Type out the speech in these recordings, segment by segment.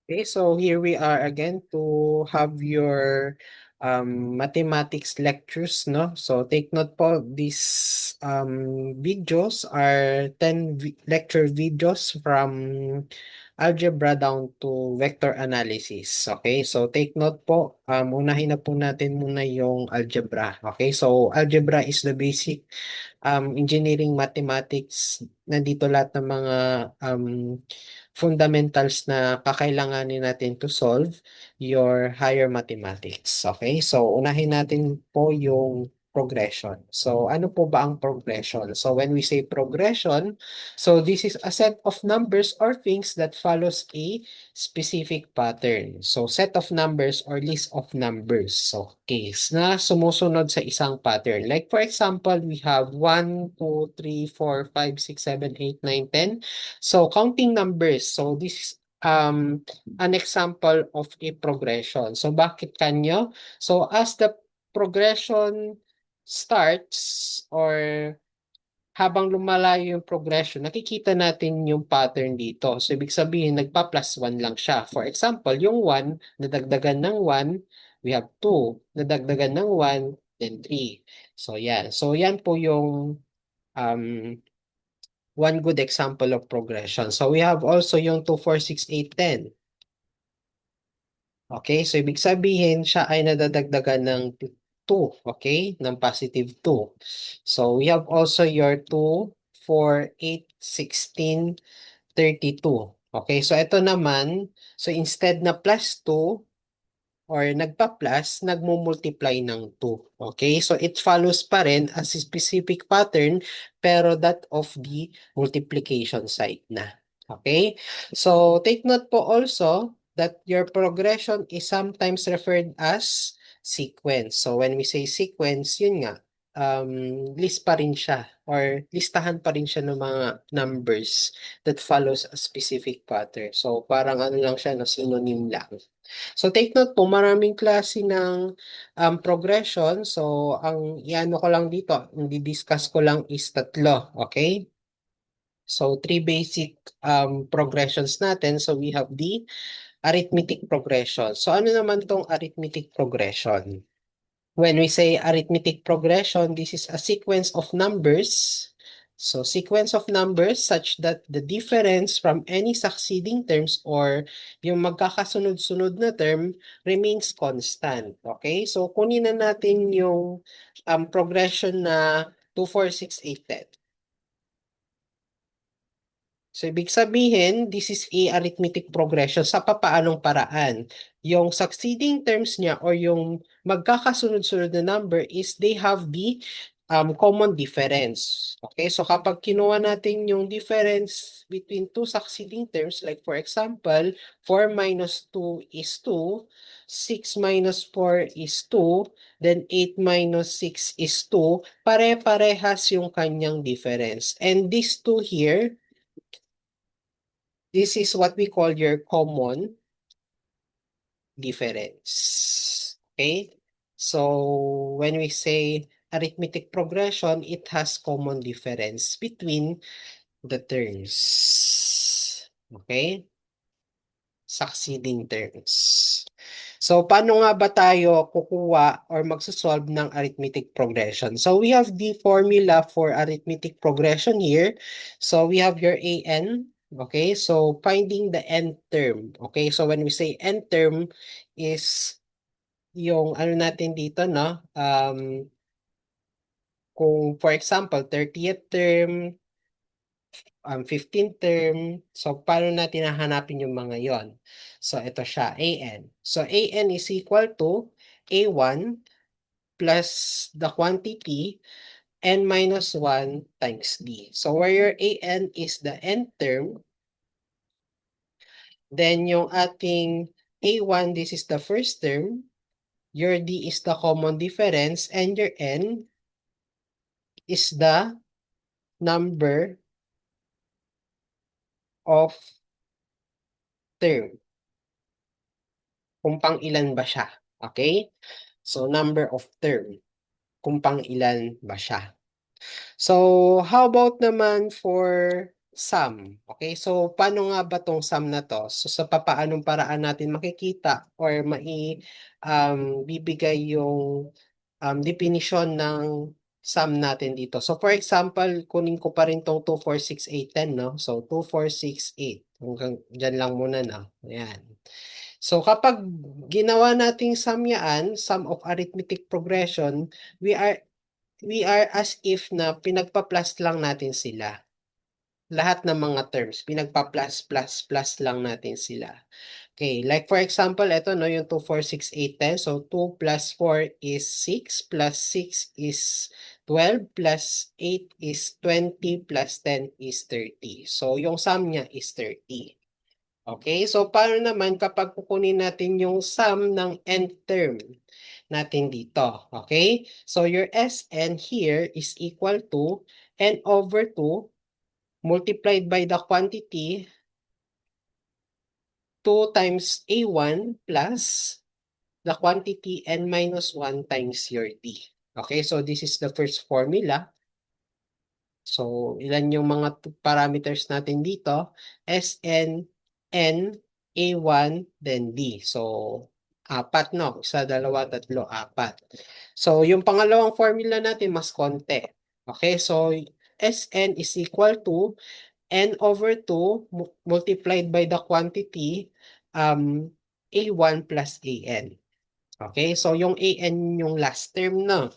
Okay, so here we are again to have your mathematics lectures, no? So take note po, these videos are 10 lecture videos from algebra down to vector analysis. Okay, so take note po, unahin na po natin muna yung algebra. Okay, so algebra is the basic engineering mathematics. Nandito lahat ng mga fundamentals na kakailanganin natin to solve your higher mathematics. Okay? So, unahin natin po yung progression. So, ano po ba ang progression? So, when we say progression, so this is a set of numbers or things that follows a specific pattern. So, set of numbers or list of numbers. So, case na sumusunod sa isang pattern. Like for example, we have 1, 2, 3, 4, 5, 6, 7, 8, 9, 10. So, counting numbers. So, this is an example of a progression. So, bakit kanyo? So, as the progression starts or habang lumalayo yung progression, nakikita natin yung pattern dito. So, ibig sabihin, nagpa-plus 1 lang siya. For example, yung 1, nadagdagan ng 1, we have 2, nadagdagan ng 1, then 3. So, yan. So, yan po yung um, one good example of progression. So, we have also yung 2, 4, 6, 8, 10. Okay, so ibig sabihin siya ay nadadagdagan ng 2, okay, ng positive 2. So we have also your 2, 4, 8, 16, 32. Okay, so ito naman, so instead na plus 2 or nagpa-plus, nagmo-multiply ng 2. Okay, so it follows pa rin as a specific pattern pero that of the multiplication side na. Okay, so take note po also that your progression is sometimes referred as sequence. So when we say sequence, yun nga, list pa rin siya or listahan pa rin siya ng mga numbers that follows a specific pattern. So parang ano lang siya, no, synonym lang. So take note po, maraming klase ng progression. So ang iano ko lang dito, i-discuss ko lang is tatlo. Okay? So three basic progressions natin. So we have the arithmetic progression. So ano naman tong arithmetic progression? When we say arithmetic progression, this is a sequence of numbers. So sequence of numbers such that the difference from any succeeding terms or yung magkakasunod-sunod na term remains constant. Okay? So kunin na natin yung progression na 2, 4, 6, 8, 10. So, ibig sabihin, this is a arithmetic progression sa papaanong paraan. Yung succeeding terms niya or yung magkakasunod-sunod na number is they have the common difference. Okay, so kapag kinuha natin yung difference between two succeeding terms, like for example, 4 minus 2 is 2, 6 minus 4 is 2, then 8 minus 6 is 2, pare-parehas yung kanyang difference. And these two here, this is what we call your common difference. Okay? So, when we say arithmetic progression, it has common difference between the terms. Okay? Succeeding terms. So, paano nga ba tayo kukuha or magsosolve ng arithmetic progression? So, we have the formula for arithmetic progression here. So, we have your AN. Okay, so finding the nth term. Okay, so when we say nth term is yung ano natin dito, no? Kung for example, 30th term, 15th term. So, paano natin hahanapin yung mga yon? So, ito siya, AN. So, AN is equal to A1 plus the quantity n minus 1 times D. So, where your AN is the nth term, then yung ating A1, this is the first term, your D is the common difference, and your N is the number of term. Kung pang ilan ba siya. Okay? So, number of term. Kung pang ilan ba siya. So, how about naman for sum. Okay, so paano nga ba tong sum na to? So sa papaanong paraan natin makikita or bibigay yung definition ng sum natin dito. So for example, kunin ko pa rin tong 2, 4, 6, 8, 10, no? So 2, 4, 6, 8. Hanggang dyan lang muna na. Ayan. So kapag ginawa nating sum yan, sum of arithmetic progression, we are as if na pinagpa-plus lang natin sila. Lahat ng mga terms, pinagpa-plus, plus, plus lang natin sila. Okay, like for example, ito no, yung 2, 4, 6, 8, 10. So 2 plus 4 is 6, plus 6 is 12, plus 8 is 20, plus 10 is 30. So yung sum niya is 30. Okay, so paano naman kapag kukunin natin yung sum ng nth term natin dito? Okay, so your Sn here is equal to n over 2 multiplied by the quantity 2 times A1 plus the quantity n minus 1 times your d. Okay, so this is the first formula. So, ilan yung mga parameters natin dito? Sn, n, A1, then d. So, apat, no? Isa, dalawa, tatlo, apat. So, yung pangalawang formula natin, mas konti. Okay, so Sn is equal to n over 2 multiplied by the quantity A1 plus An. Okay, so yung An yung last term na.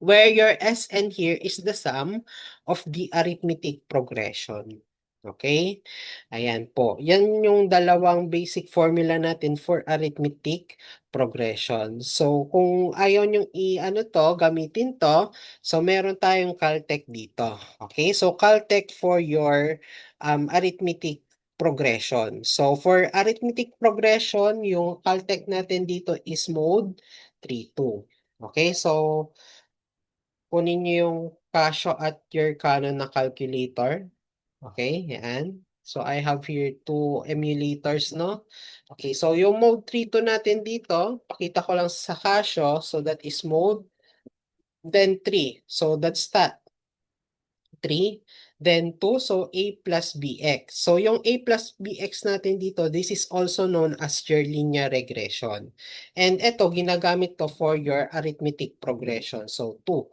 Where your Sn here is the sum of the arithmetic progression. Okay? Ayan po. Yan yung dalawang basic formula natin for arithmetic progression. So, kung ayaw nyong gamitin to, so meron tayong Caltech dito. Okay? So, Caltech for your arithmetic progression. So, for arithmetic progression, yung Caltech natin dito is mode 3-2. Okay? So, kunin niyo yung Casio at your Canon na calculator. Okay, yan. So, I have here two emulators, no? Okay, so yung mode 3.2 natin dito, pakita ko lang sa Casio. So, that is mode, then 3. So, that's that. 3, then 2, so A plus BX. So, yung A plus BX natin dito, this is also known as your linear regression. And ito, ginagamit to for your arithmetic progression. So, 2.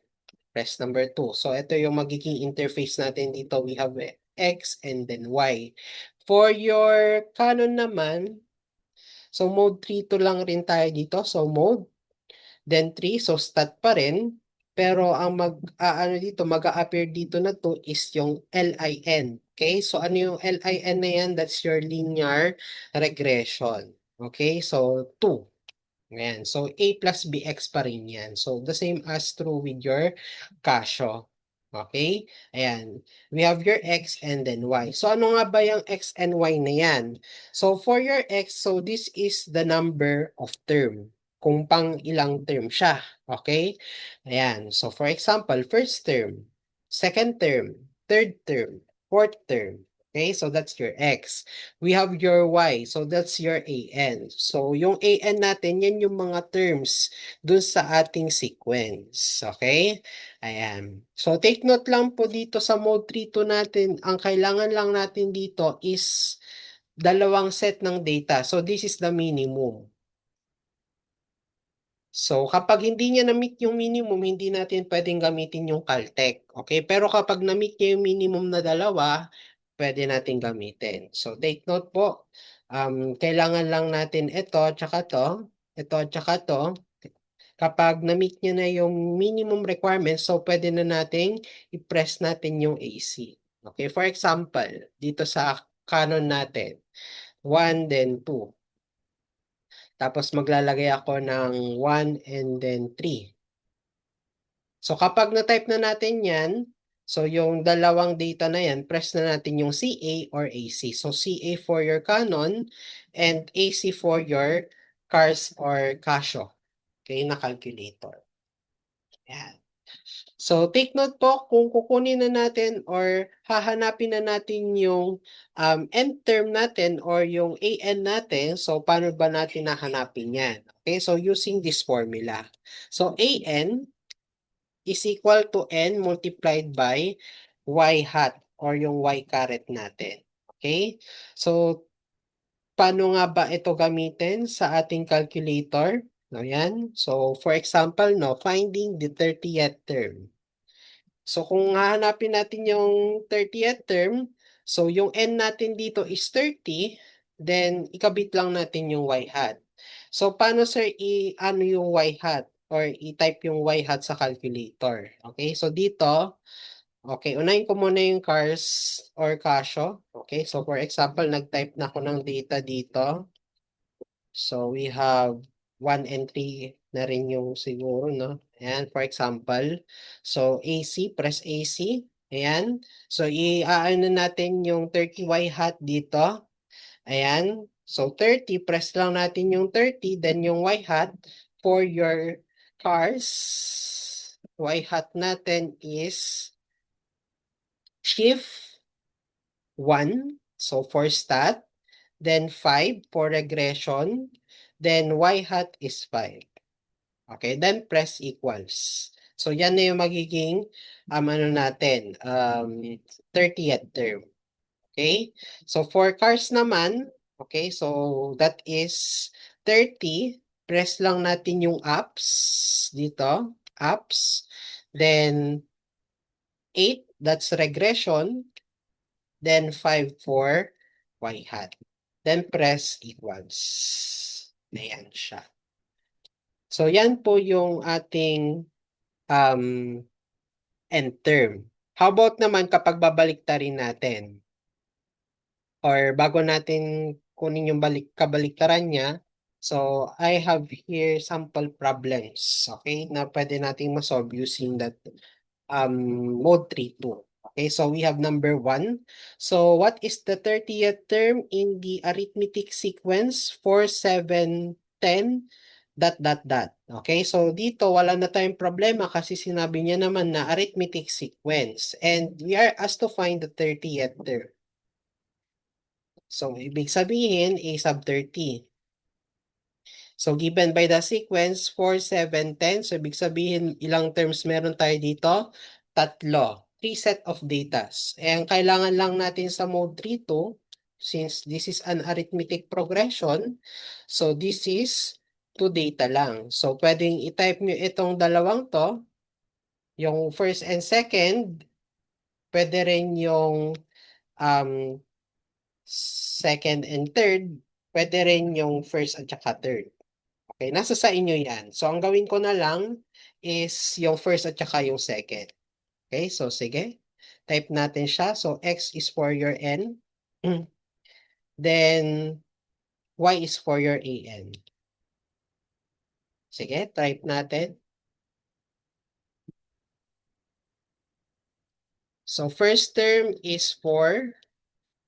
Press number 2. So, ito yung magiging interface natin dito. We have X and then Y. For your Canon naman, so mode 3 to lang rin tayo dito. So, mode, then 3. So, stat pa rin. Pero ang dito, mag-a-appear dito na to is yung LIN. Okay? So, ano yung LIN na yan? That's your linear regression. Okay? So, 2. Ayan. So, A plus BX pa rin yan. So, the same as true with your Casio. Okay? Ayan. We have your X and then Y. So, ano nga ba yung X and Y na yan? So, for your X, so this is the number of term. Kung pang ilang term siya. Okay? Ayan. So, for example, first term, second term, third term, fourth term. Okay, so that's your X. We have your Y, so that's your AN. So yung AN natin, yan yung mga terms dun sa ating sequence. Okay? Ayan. So take note lang po dito sa mode 3.2 natin, ang kailangan lang natin dito is dalawang set ng data. So this is the minimum. So, kapag hindi niya na-meet yung minimum, hindi natin pwedeng gamitin yung Caltech. Okay? Pero kapag na-meet niya yung minimum na dalawa, pwede natin gamitin. So, take note po. Kailangan lang natin ito, tsaka to. Ito, tsaka to. Kapag na-meet niya na yung minimum requirements, so pwede na nating i-press natin yung AC. Okay? For example, dito sa Canon natin, 1 then 2. Tapos maglalagay ako ng 1 and then 3. So kapag na-type na natin yan, so yung dalawang data na yan, press na natin yung CA or AC. So CA for your Canon and AC for your Cars or Casio. Okay, na calculator. Yan. So take note po, kung kukunin na natin or hahanapin na natin yung end term natin or yung AN natin, so paano ba natin nahanapin yan? Okay, so using this formula. So AN is equal to N multiplied by Y hat. or yung y caret natin. Okay? So, paano nga ba ito gamitin sa ating calculator? No, yan. So, for example, no, finding the 30th term. So, kung hahanapin natin yung 30th term, so yung n natin dito is 30, then ikabit lang natin yung y hat. So, paano sir ano yung y hat or i-type yung y hat sa calculator? Okay, so dito, okay, unahin ko muna yung cars or Casio. Okay, so for example, nag-type na ako ng data dito. So we have 1 and 3 na rin yung siguro, no? Ayan, for example. So AC, press AC. Ayan. So i-aano natin yung 30y hat dito. Ayan. So 30, press lang natin yung 30, then yung y hat for your cars. Y hat natin is shift 1. So for stat. Then 5 for regression, then y hat is 5. Okay, then press equals. So yan na yung magiging ano natin, 30th term. Okay? So for cars naman, okay, so that is 30. Press lang natin yung apps dito, apps. Then 8, that's regression. Then 5 for y hat. Then press equals. Ayan siya. So yan po yung ating um, end term. How about naman kapag babaliktarin natin? Or bago natin kunin yung kabaliktaran niya, so I have here sample problems, okay, na pwede nating masolve using that mode 3.2. Okay, so we have number 1. So what is the 30th term in the arithmetic sequence 4, 7, 10, dot, dot, dot. Okay, so dito wala na tayong problema kasi sinabi niya naman na arithmetic sequence. And we are asked to find the 30th term. So ibig sabihin, A sub 30. So given by the sequence 4, 7, 10. So ibig sabihin ilang terms meron tayo dito? Tatlo. 3 set of datas. And kailangan lang natin sa mode 3.2, since this is an arithmetic progression, so this is 2 data lang. So pwedeng i-type nyo itong dalawang to, yung first and second, pwede rin yung um, second and third, pwede rin yung first at saka third. Okay, nasa sa inyo yan. So, ang gawin ko na lang is yung first at saka yung second. Okay, so sige. Type natin siya. So, X is for your N. Then, Y is for your AN. Sige, type natin. So, first term is 4.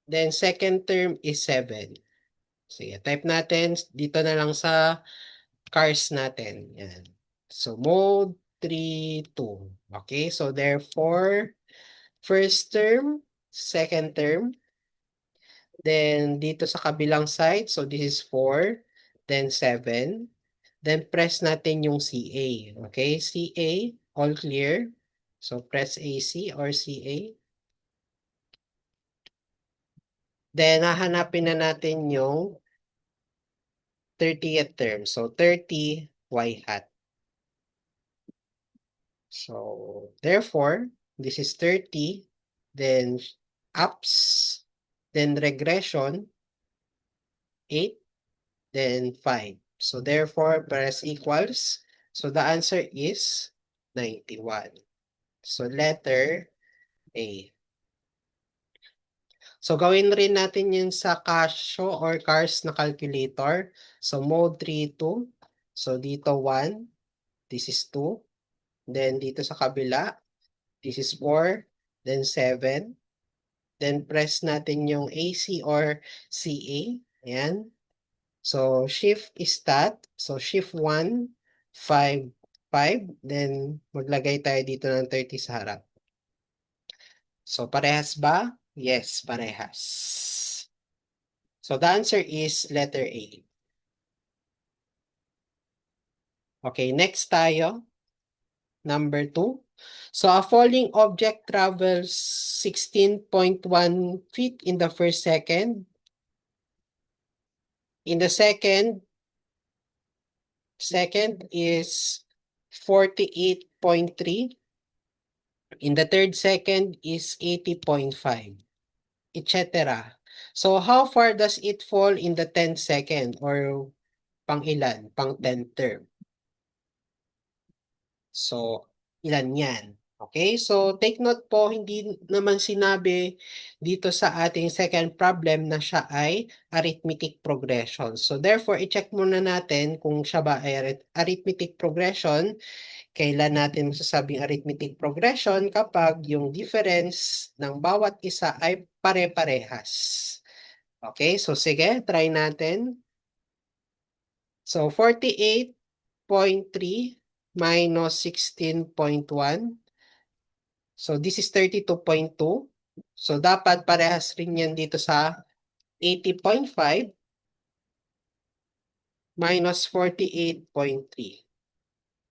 Then, second term is 7. Sige, type natin. Dito na lang sa cars natin. Yan. So, mode 3, 2. Okay, so therefore, first term, second term, then dito sa kabilang side, so this is 4, then 7, then press natin yung CA. Okay, CA, all clear. So press AC or CA. Then hahanapin na natin yung 30th term. So 30 y hat. So therefore, this is 30, then ups, then regression, 8, then 5. So therefore, press equals. So the answer is 91. So letter A. So gawin rin natin yun sa Casio or cars na calculator. So mode 3, 2. So dito 1. This is 2. Then dito sa kabila, this is 4. Then 7. Then press natin yung AC or CA. Ayan. So shift is stat. So shift 1, 5, 5. Then maglagay tayo dito ng 30 sa harap. So parehas ba? Yes, parehas. So the answer is letter A. Okay, next tayo. Number 2. So a falling object travels 16.1 feet in the first second. In the second is 48.3. In the third second is 80.5, etc. So how far does it fall in the 10th second or pang ilan? Pang 10th term. So, ilan yan? Okay, so take note po, hindi naman sinabi dito sa ating second problem na siya ay arithmetic progression. So therefore, i-check muna natin kung siya ba ay arithmetic progression. Kailan natin masasabing arithmetic progression? Kapag yung difference ng bawat isa ay pare-parehas. Okay, so sige, try natin. So 48.3 minus 16.1. So this is 32.2. So dapat parehas rin yan dito sa 80.5 minus 48.3.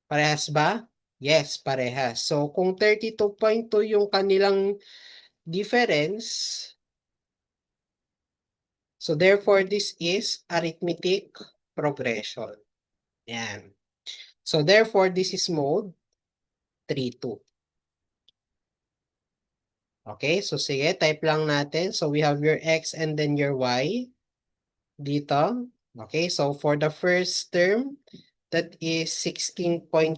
Parehas ba? Yes, parehas. So kung 32.2 yung kanilang difference, so therefore this is arithmetic progression. Yan. So therefore this is mode 3-2. Okay, so sige, type lang natin. So we have your x and then your y dito. Okay, so for the first term, that is 16.1.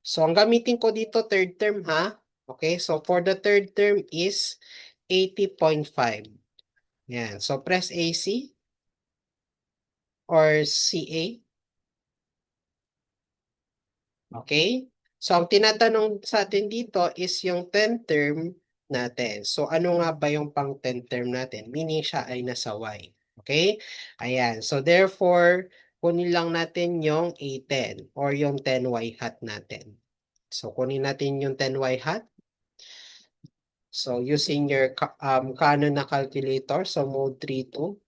So ang gamitin ko dito, third term ha. Okay, so for the third term is 80.5. Yan, so press AC or CA. Okay, so ang tinatanong sa atin dito is yung 10th term natin. So ano nga ba yung pang 10th term natin? Meaning siya ay nasa Y. Okay? Ayan. So therefore, kunin lang natin yung A10 or yung 10Y hat natin. So kunin natin yung 10Y hat. So using your Canon na calculator, so mode 3-2.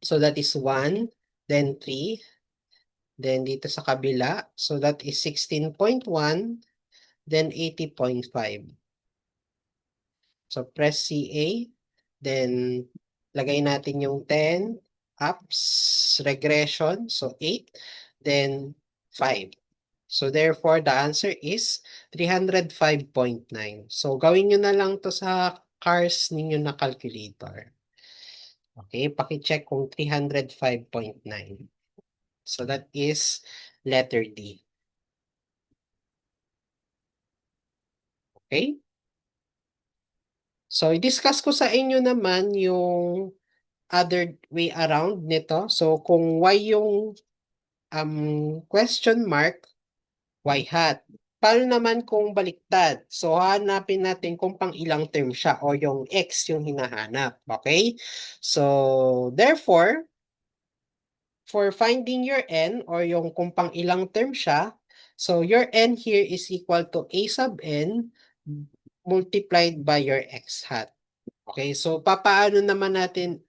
So that is 1, then 3, then dito sa kabila, so that is 16.1, then 80.5. So press CA, then lagay natin yung 10, ups, regression, so 8, then 5. So therefore, the answer is 305.9. So gawin nyo na lang to sa cars ninyo na calculator. Okay, paki-check kung 305.9. So that is letter D. Okay? So i-discuss ko sa inyo naman yung other way around nito. So kung y yung question mark, y hat. Paano naman kung baliktad? So hanapin natin kung pang ilang term siya o yung x yung hinahanap. Okay? So therefore, for finding your n or yung kung pang ilang term siya, so your n here is equal to a sub n multiplied by your x hat. Okay? So papaano naman natin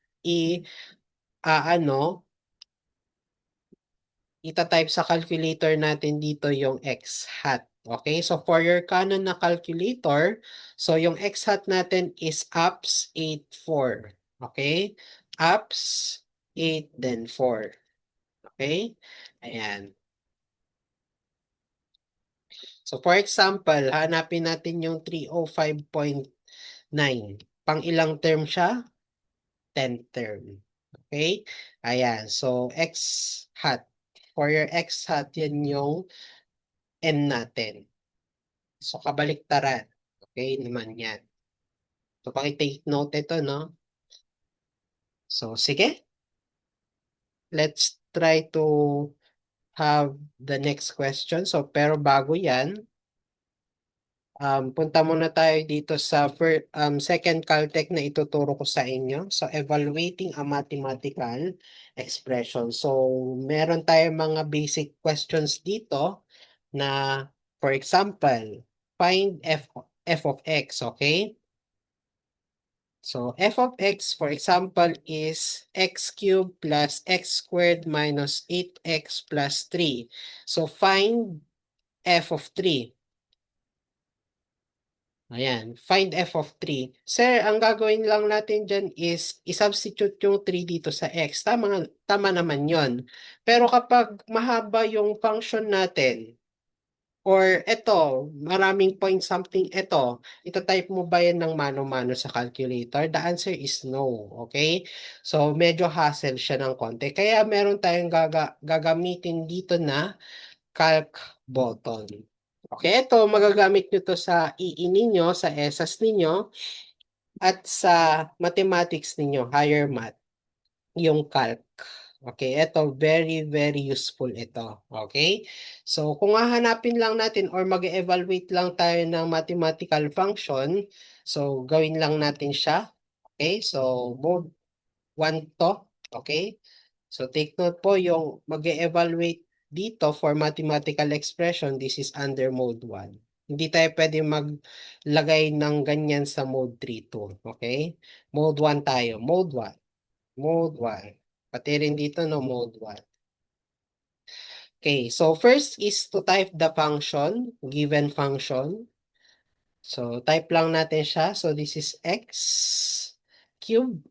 ita-type sa calculator natin dito yung x hat. Okay, so for your Canon na calculator, so yung x hat natin is ups 8, 4. Okay, ups 8 then 4. Okay, ayan. So for example, hanapin natin yung 305.9. Pang ilang term siya? 10th term. Okay, ayan. So x hat. For your x hat, yan yung n natin. So, kabaliktaran. Okay, naman yan. So, paki-take note ito, no? So, sige. Let's try to have the next question. So, pero bago yan, punta muna tayo dito sa second Caltech na ituturo ko sa inyo. So, evaluating a mathematical expression. So, meron tayong mga basic questions dito na, for example, find f of x, okay? So f of x, for example, is x cubed plus x squared minus 8x plus 3. So find f of 3. Ayan, find f of 3. Sir, ang gagawin lang natin dyan is i-substitute yung 3 dito sa x. Tama naman yon. Pero kapag mahaba yung function natin, or eto, maraming point something eto, itatype mo ba yan ng mano-mano sa calculator? The answer is no, okay? So, medyo hassle siya ng konti. Kaya meron tayong gagamitin dito na calc button. Okay, ito magagamit nyo to sa EE ninyo, sa ESAS ninyo, at sa mathematics ninyo, higher math, yung calc. Okay, ito very very useful ito. Okay? So kung hahanapin lang natin or mag-evaluate lang tayo ng mathematical function, so gawin lang natin siya. Okay? So mode 1 to. Okay? So take note po yung mag-evaluate dito for mathematical expression, this is under mode 1. Hindi tayo pwede maglagay ng ganyan sa mode 3 to. Okay? Mode 1 tayo. Mode 1. Mode 1. Pati rin dito no, mode 1. Okay, so first is to type the function, given function. So type lang natin siya. So this is x cubed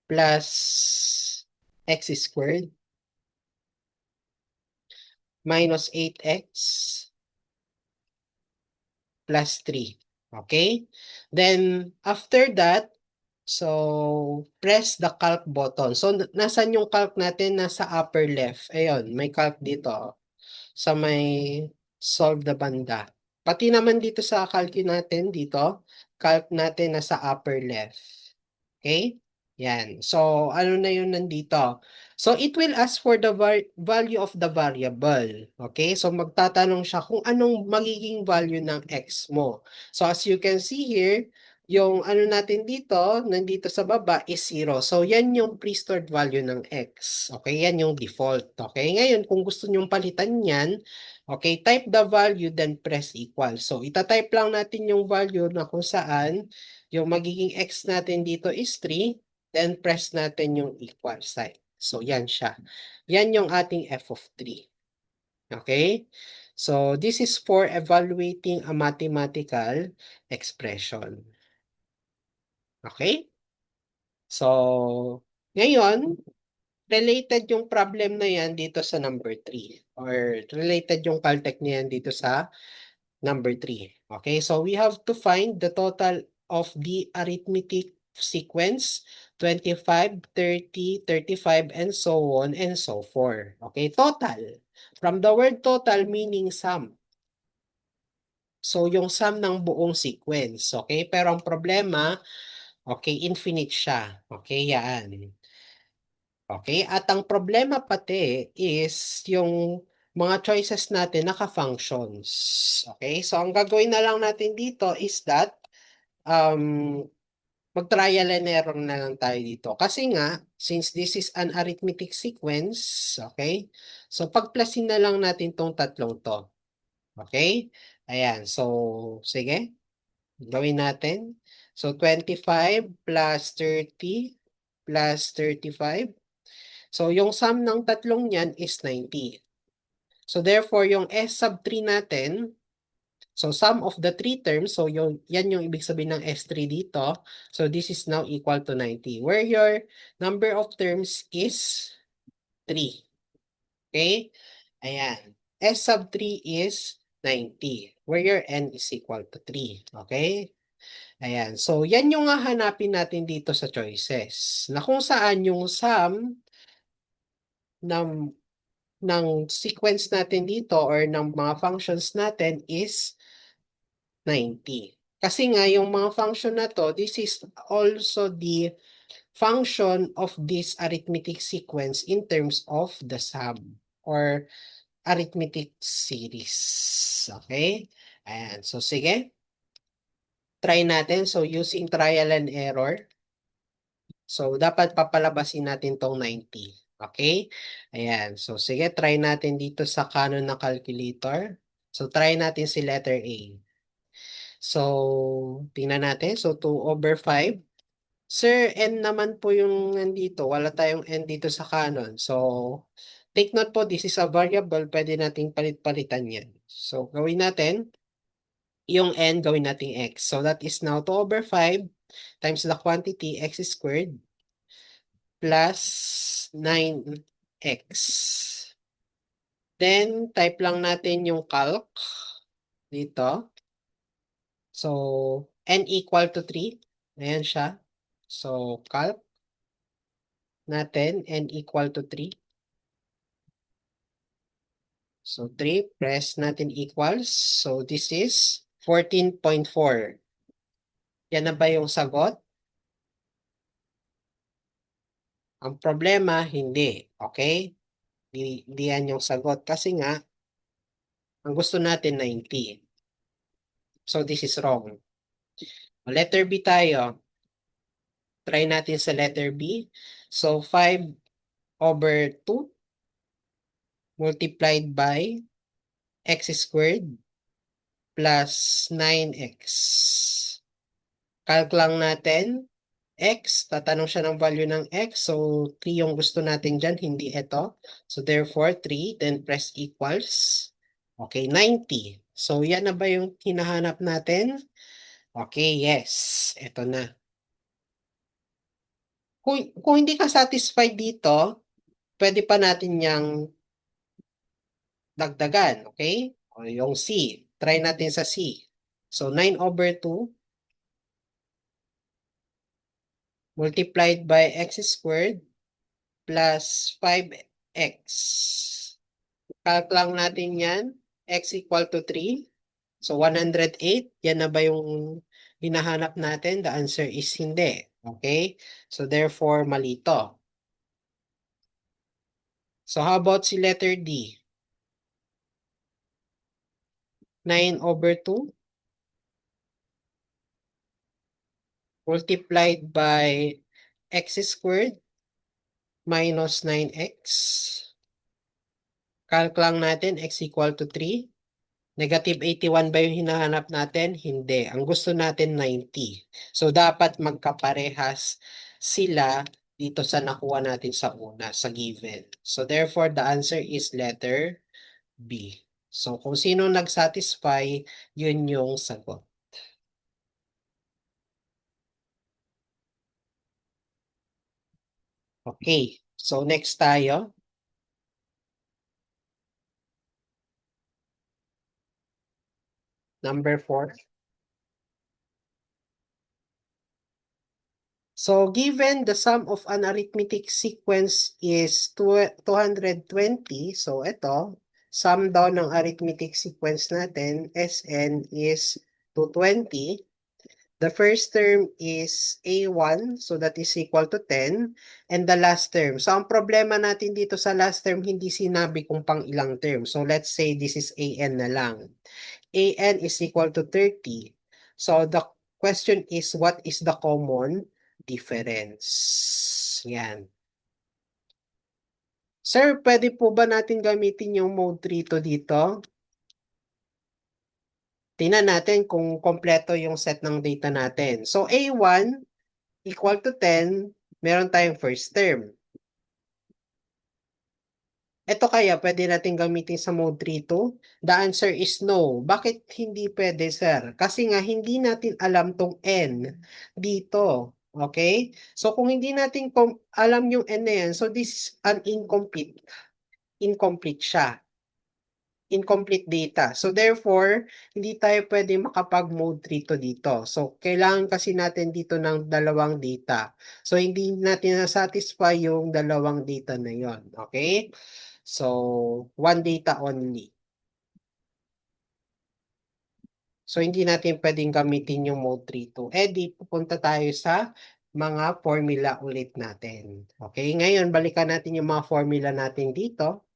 plus x squared minus 8x plus 3. Okay? Then, after that, so, press the calc button. So, nasan yung calc natin? Nasa upper left. Ayun, may calc dito. Sa may solve the banda. Pati naman dito sa calc natin, dito, calc natin nasa upper left. Okay? Yan. So, ano na yun nandito? So, it will ask for the value of the variable. Okay? So, magtatanong siya kung anong magiging value ng x mo. So, as you can see here, yung ano natin dito, nandito sa baba is 0. So, yan yung pre-stored value ng x. Okay? Yan yung default. Okay? Ngayon, kung gusto nyong palitan yan, okay, type the value, then press equal. So, itatype lang natin yung value na kung saan yung magiging x natin dito is 3, then press natin yung equal sign. So, yan siya. Yan yung ating f of 3. Okay? So, this is for evaluating a mathematical expression. Okay? So, ngayon, related yung problem na yan dito sa number 3. Or related yung Caltech na yan dito sa number 3. Okay, so we have to find the total of the arithmetic sequence 25, 30, 35, and so on and so forth. Okay, total. From the word total meaning sum. So yung sum ng buong sequence. Okay, pero ang problema, okay, infinite siya. Okay, yan. Okay, at ang problema pati is yung mga choices natin naka-functions. Okay, so ang gagawin na lang natin dito is that mag-trial and error na lang tayo dito. Kasi nga, since this is an arithmetic sequence, okay, so pagplasin na lang natin tong tatlong to. Okay, ayan, so sige, gawin natin. So 25 plus 30 plus 35. So, yung sum ng tatlong yan is 90. So, therefore, yung S sub 3 natin, so sum of the three terms, so yan yung ibig sabihin ng S3 dito. So, this is now equal to 90, where your number of terms is 3. Okay? Ayan. S sub 3 is 90, where your N is equal to 3. Okay? Ayan. So, yan yung hahanapin natin dito sa choices. Na kung saan yung sum ng sequence natin dito or ng mga functions natin is 90. Kasi nga yung mga function na to, this is also the function of this arithmetic sequence in terms of the sum or arithmetic series. Okay? Ayan. So, sige. Try natin. So, using trial and error. So, dapat papalabasin natin tong 90. Okay? Ayan. So, sige, try natin dito sa Canon na calculator. So, try natin si letter A. So, tingnan natin. So, 2/5. Sir, N naman po yung nandito. Wala tayong N dito sa Canon. So, Take note po, this is a variable, pwede nating palit-palitan yan. So, gawin natin, yung n, gawin nating x. So, that is now 2 over 5 times the quantity x squared plus 9x. Then, type lang natin yung calc dito. So, n equal to 3. Ayan siya. So, calc natin, n equal to 3. So, 3, press natin equals. So, this is 14.4. Yan na ba yung sagot? Ang problema, hindi. Okay? Hindi yan yung sagot. Kasi nga, ang gusto natin 90. So, this is wrong. Letter B tayo. Try natin sa letter B. So, 5 over 2 multiplied by x squared plus 9x. Calc lang natin. X, tatanong siya ng value ng x. So, 3 yung gusto natin dyan, hindi ito. So, therefore, 3, then press equals. Okay, 90. So, yan na ba yung hinahanap natin? Okay, yes. Ito na. Kung hindi ka satisfied dito, pwede pa natin yang dagdagan, okay? O yung C. Try natin sa C. So, 9 over 2 multiplied by x squared plus 5x. Calc lang natin yan. X equal to 3. So, 108. Yan na ba yung hinahanap natin? The answer is hindi. Okay? So, therefore, mali to. So, how about si letter D? 9 over 2 multiplied by x squared minus 9x. Calc lang natin, x equal to 3. Negative 81 ba yung hinahanap natin? Hindi. Ang gusto natin 90. So, dapat magkaparehas sila dito sa nakuha natin sa una, sa given. So, therefore, the answer is letter B. So, kung sino nag-satisfy, yun yung sagot. Okay. So, next tayo. Number 4. So, given the sum of an arithmetic sequence is 220, so ito, sum daw ng arithmetic sequence natin, Sn is 220. The first term is A1, so that is equal to 10. And the last term. So, ang problema natin dito sa last term, hindi sinabi kung pang ilang term. So, let's say this is An na lang. An is equal to 30. So, the question is, what is the common difference? Yan. Sir, pwede po ba natin gamitin yung mode 3 to dito? Tingnan natin kung kompleto yung set ng data natin. So, A1 equal to 10, meron tayong first term. Ito kaya pwede natin gamitin sa mode 3 to? The answer is no. Bakit hindi pwede, sir? Kasi nga hindi natin alam tong n dito. Okay? So kung hindi natin alam yung n na yan, so this is an incomplete. Incomplete siya. Incomplete data. So therefore, hindi tayo pwede makapag-mode 3 to dito. So kailangan kasi natin dito ng dalawang data. So hindi natin na-satisfy yung dalawang data na yon. Okay? So, one data only. So, hindi natin pwedeng gamitin yung mode 3 to. Di, pupunta tayo sa mga formula ulit natin. Okay, ngayon, balikan natin yung mga formula natin dito.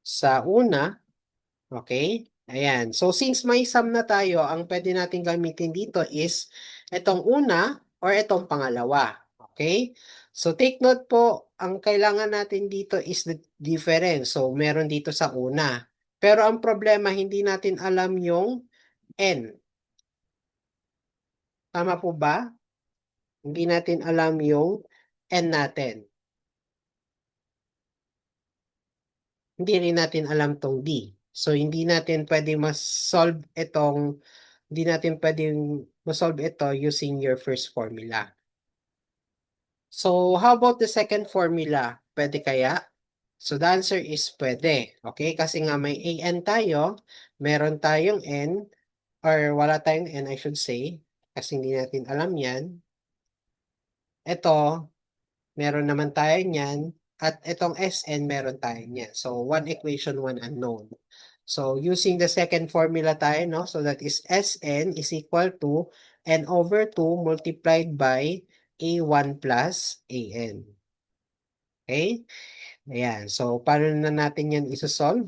Sa una, okay, ayan. So, since may sum na tayo, ang pwede natin gamitin dito is itong una or itong pangalawa. Okay? So, take note po, ang kailangan natin dito is the difference. So, meron dito sa una. Pero ang problema, hindi natin alam yung n. Tama po ba? Hindi natin alam yung n natin. hindi rin natin alam tong D. So, hindi natin pwede mas-solve hindi natin pwedeng ma-solve ito using your first formula. So, how about the second formula? Pwede kaya? So, the answer is pwede. Okay? Kasi nga may an tayo, meron tayong n, or wala tayong n, I should say, kasi hindi natin alam yan. Ito, meron naman tayo niyan, at itong Sn meron tayo niyan. So, one equation, one unknown. So, using the second formula tayo, no? So, that is Sn is equal to n over 2 multiplied by a1 plus an. Okay? Ayan. So, paano na natin yan isosolve?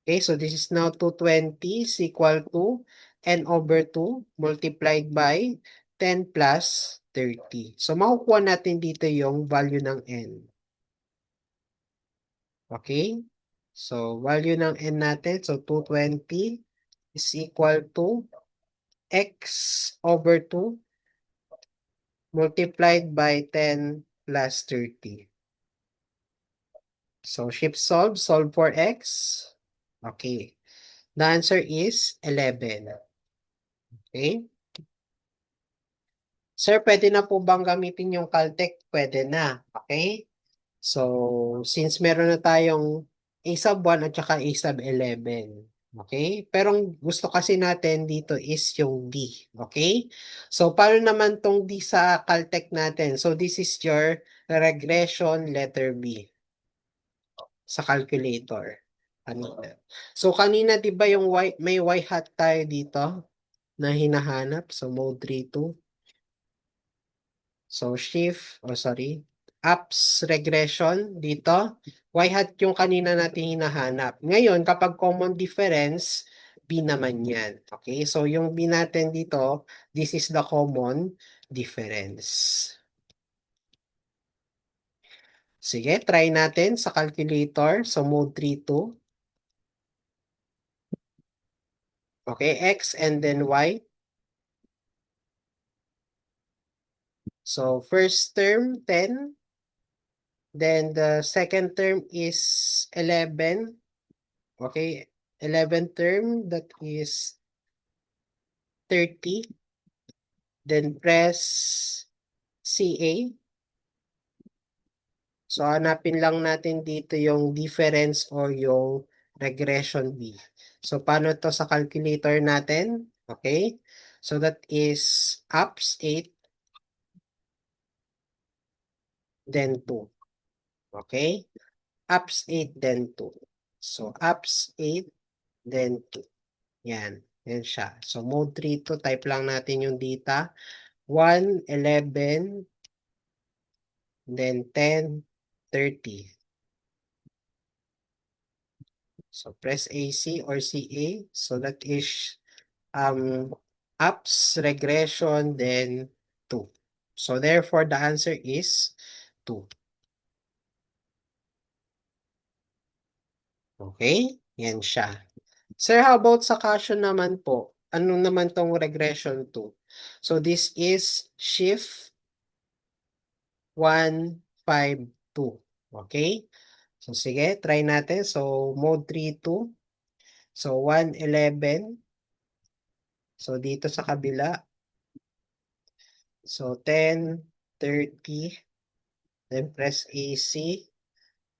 Okay, so this is now 220 is equal to n over 2 multiplied by 10 plus 30. So, makukuha natin dito yung value ng n. Okay? So, value ng n natin, so 220 is equal to x over 2 multiplied by 10 plus 30. So, shift solve for x. Okay. The answer is 11. Okay? Sir, pwede na po bang gamitin yung Caltech? Pwede na. Okay? So, since meron na tayong A sub 1 at saka A sub 11. Okay? Pero ang gusto kasi natin dito is yung D. Okay? So, paano naman tong D sa Caltech natin? So, this is your regression letter B sa calculator. Kanina. So, kanina 'di ba yung may y hat tayo dito na hinahanap? So, mode 3 2. So, apps regression dito. Y hat yung kanina natin hinahanap. Ngayon, kapag common difference, B naman yan. Okay? So, yung B natin dito, this is the common difference. Sige, try natin sa calculator. So, mode 3 2. Okay, X and then Y. So, first term, 10. Then, the second term is 11. Okay, 11 term, that is 30. Then press CA. So, hanapin lang natin dito yung difference or yung regression B. So, paano to sa calculator natin? Okay. So, that is apps 8, then 2. Okay. Apps 8, then 2. So, apps 8, then 2. Yan. Yan siya. So, mode 3 to type lang natin yung data. 1, 11, then 10, 30. So press AC or CA. So that is apps regression then 2. So therefore the answer is 2. Okay? Yan siya. Sir, how about sa Casio naman po? Ano naman tong regression 2? So this is shift 1, 5, 2. Okay? So sige, try natin. So mode 3, 2. So 1, 11. So dito sa kabila. So 10, 30. Then press AC.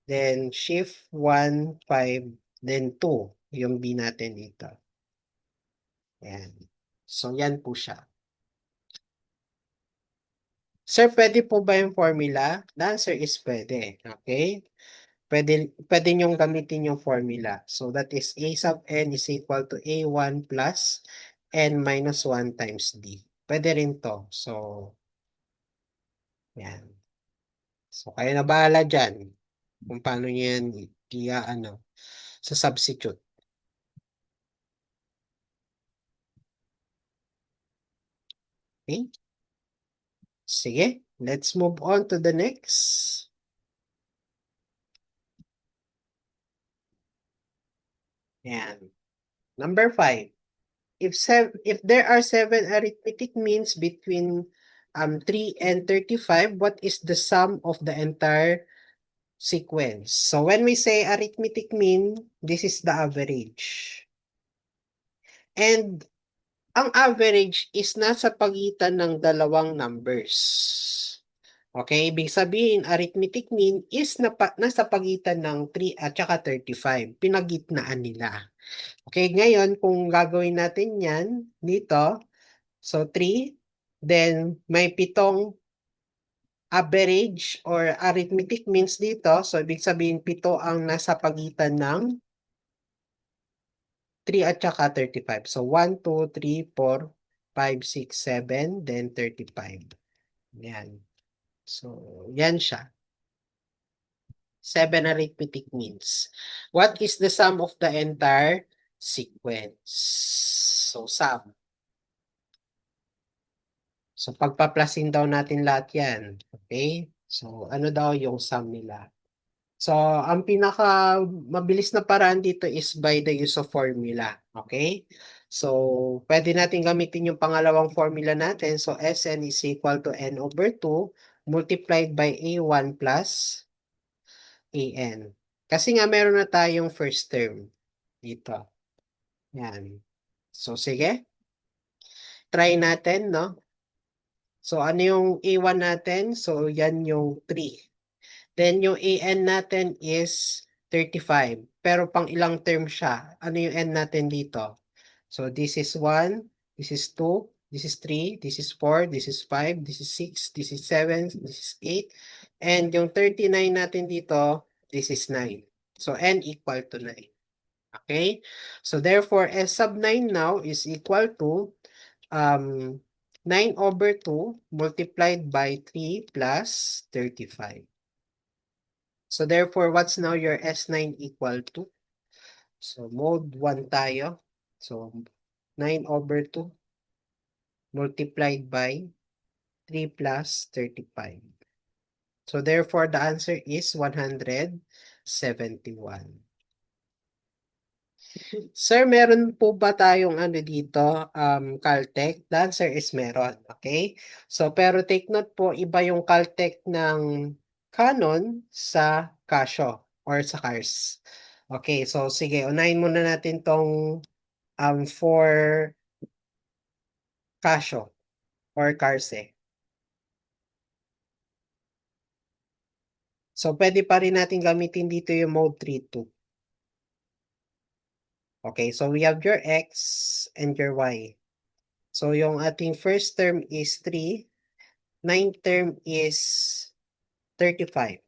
Then shift 1, 5. Then 2. Yung B natin dito. Ayan. So yan po siya. Sir, pwede po ba yung formula? The answer is pwede. Okay? Pwede nyong gamitin yung formula. So that is A sub n is equal to A1 plus n minus 1 times D. Pwede rin to. So, yan. So, kayo na bahala dyan kung paano nyo yan sa substitute. Okay? Sige, let's move on to the next. Yan. Number 5. If there are 7 arithmetic means between 3 and 35, what is the sum of the entire sequence. So when we say arithmetic mean, this is the average. And ang average is nasa pagitan ng dalawang numbers. Okay, ibig sabihin, arithmetic mean is nasa pagitan ng 3 at saka 35. Pinagitnaan nila. Okay, ngayon kung gagawin natin yan dito, so 3, then may 7 average or arithmetic means dito. So ibig sabihin, 7 ang nasa pagitan ng 3 at saka 35. So 1, 2, 3, 4, 5, 6, 7, then 35. Yan. So, yan siya. 7 arithmetic means. What is the sum of the entire sequence? So, sum. So, pagpaplasin daw natin lahat yan. Okay? So, ano daw yung sum nila? So, ang pinaka mabilis na paraan dito is by the use of formula. Okay? So, pwede natin gamitin yung pangalawang formula natin. So, Sn is equal to n over 2 multiplied by A1 plus AN. Kasi nga meron na tayong first term dito. Yan. So, sige. Try natin, no? So, ano yung A1 natin? So, yan yung 3. Then, yung AN natin is 35. Pero pang ilang term siya? Ano yung N natin dito? So, this is 1, this is 2, this is 3, this is 4, this is 5, this is 6, this is 7, this is 8. And yung 39 natin dito, this is 9. So, N equal to 9. Okay? So, therefore, S sub 9 now is equal to 9 over 2 multiplied by 3 plus 35. So, therefore, what's now your S9 equal to? So, mode 1 tayo. So, 9 over 2 multiplied by 3 plus 35. So, therefore, the answer is 171. Sir, meron po ba tayong ano dito, Caltech? The answer is meron, okay? So, pero take note po, iba yung Caltech ng Canon sa Casio or sa Cars. Okay, so sige, unahin muna natin tong for Casio or Cars eh. So, pwede pa rin natin gamitin dito yung mode 3-2. Okay, so we have your X and your Y. So, yung ating first term is 3. Ninth term is 35.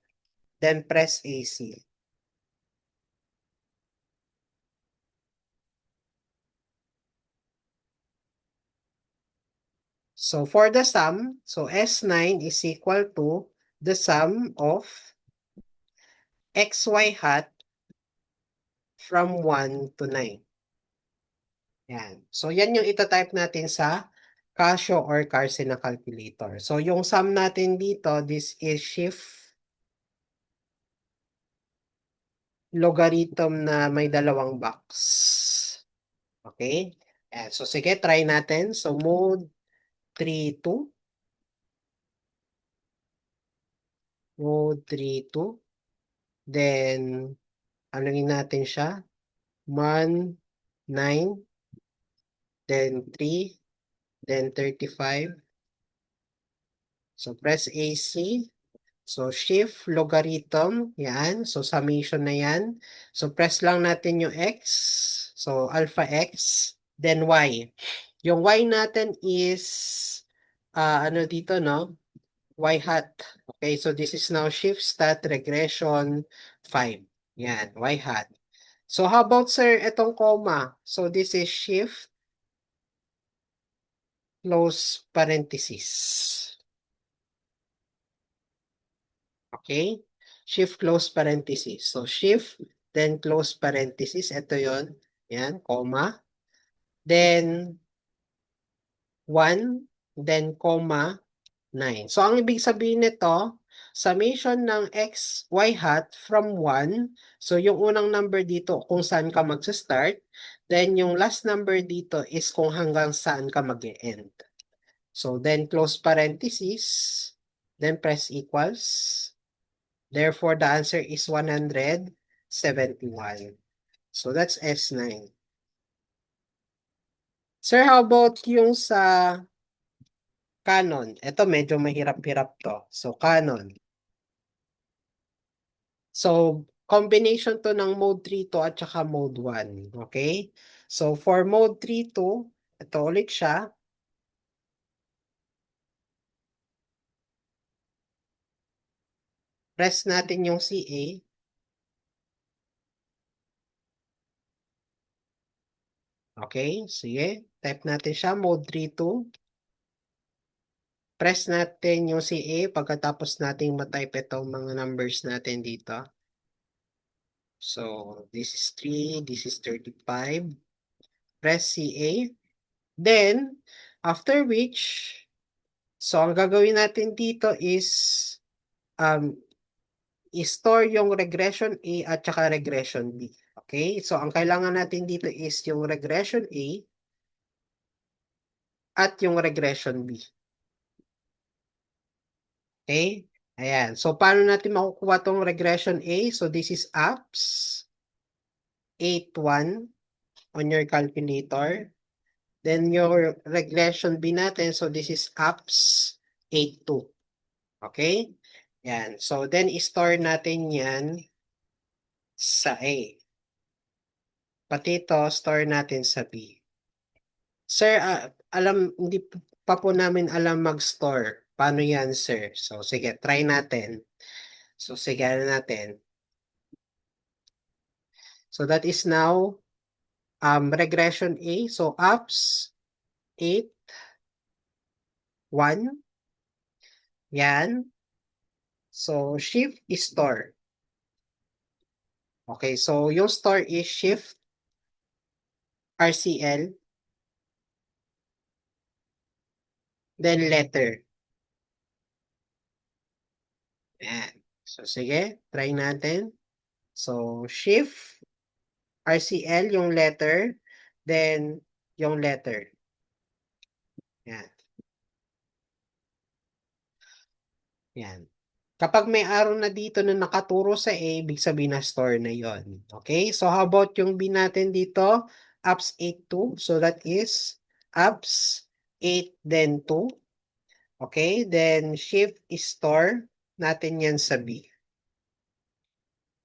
Then press AC. So, for the sum, so S9 is equal to the sum of XY hat from 1 to 9. Yan. So, yan yung itatype natin sa Casio or Carse calculator. So, yung sum natin dito, this is shift logarithm na may dalawang box. Okay? Yan. So, sige, try natin. So, mode 3-2. Mode 3-2. Then, alangin natin siya. 1, 9, then 3, then 35. So, press AC. So, shift, logarithm. Yan. So, summation na yan. So, press lang natin yung X. So, alpha X. Then Y. Yung Y natin is, ano dito, no? Y hat. Okay, so this is now shift stat regression 5. Yan, Y hat. So, how about, sir, itong comma? So, this is shift close parenthesis. Okay? Shift close parenthesis. So, shift, then close parenthesis. Ito yon. Yan, comma. Then, 1, then comma, 9. So, ang ibig sabihin nito, summation ng x, y hat from 1. So, yung unang number dito kung saan ka magsa-start. Then, yung last number dito is kung hanggang saan ka mag-e-end. So, then close parenthesis. Then, press equals. Therefore, the answer is 171. So that's S9. Sir, how about yung sa Canon? Ito medyo mahirap-hirap to. So, Canon. So, combination to ng mode 3 to at saka mode 1. Okay? So, for mode 3 to, ito ulit siya. Press natin yung CA. Okay? Sige. Type natin siya, mode 3 to. Press natin yung CA pagkatapos nating matype itong mga numbers natin dito. So, this is 3, this is 35. Press CA. Then, after which, so ang gagawin natin dito is um, i-store yung regression A at saka regression B. Okay? So, ang kailangan natin dito is yung regression A at yung regression B. Okay? Ayan. So, paano natin makukuha tong regression A? So, this is apps 81 on your calculator. Then, your regression B natin. So, this is apps 82. Okay? Yan. So, then, i-store natin yan sa A. Pati ito, store natin sa B. Sir, hindi pa po namin alam mag-store. Paano yan, sir? So, sige, try natin. So, sige natin. So, that is now regression A. So, apps 8, 1. Yan. So, shift is store. Okay, so yung store is shift RCL, then letter. Yan. So, sige, try natin. So, shift RCL yung letter, then yung letter. Yan. Yan. Kapag may arrow na dito na nakaturo sa A, ibig sabihin na store na yon. Okay? So, how about yung B natin dito? Apps 82. So, that is apps 8 then 2. Okay? Then, shift is store natin yan sa B.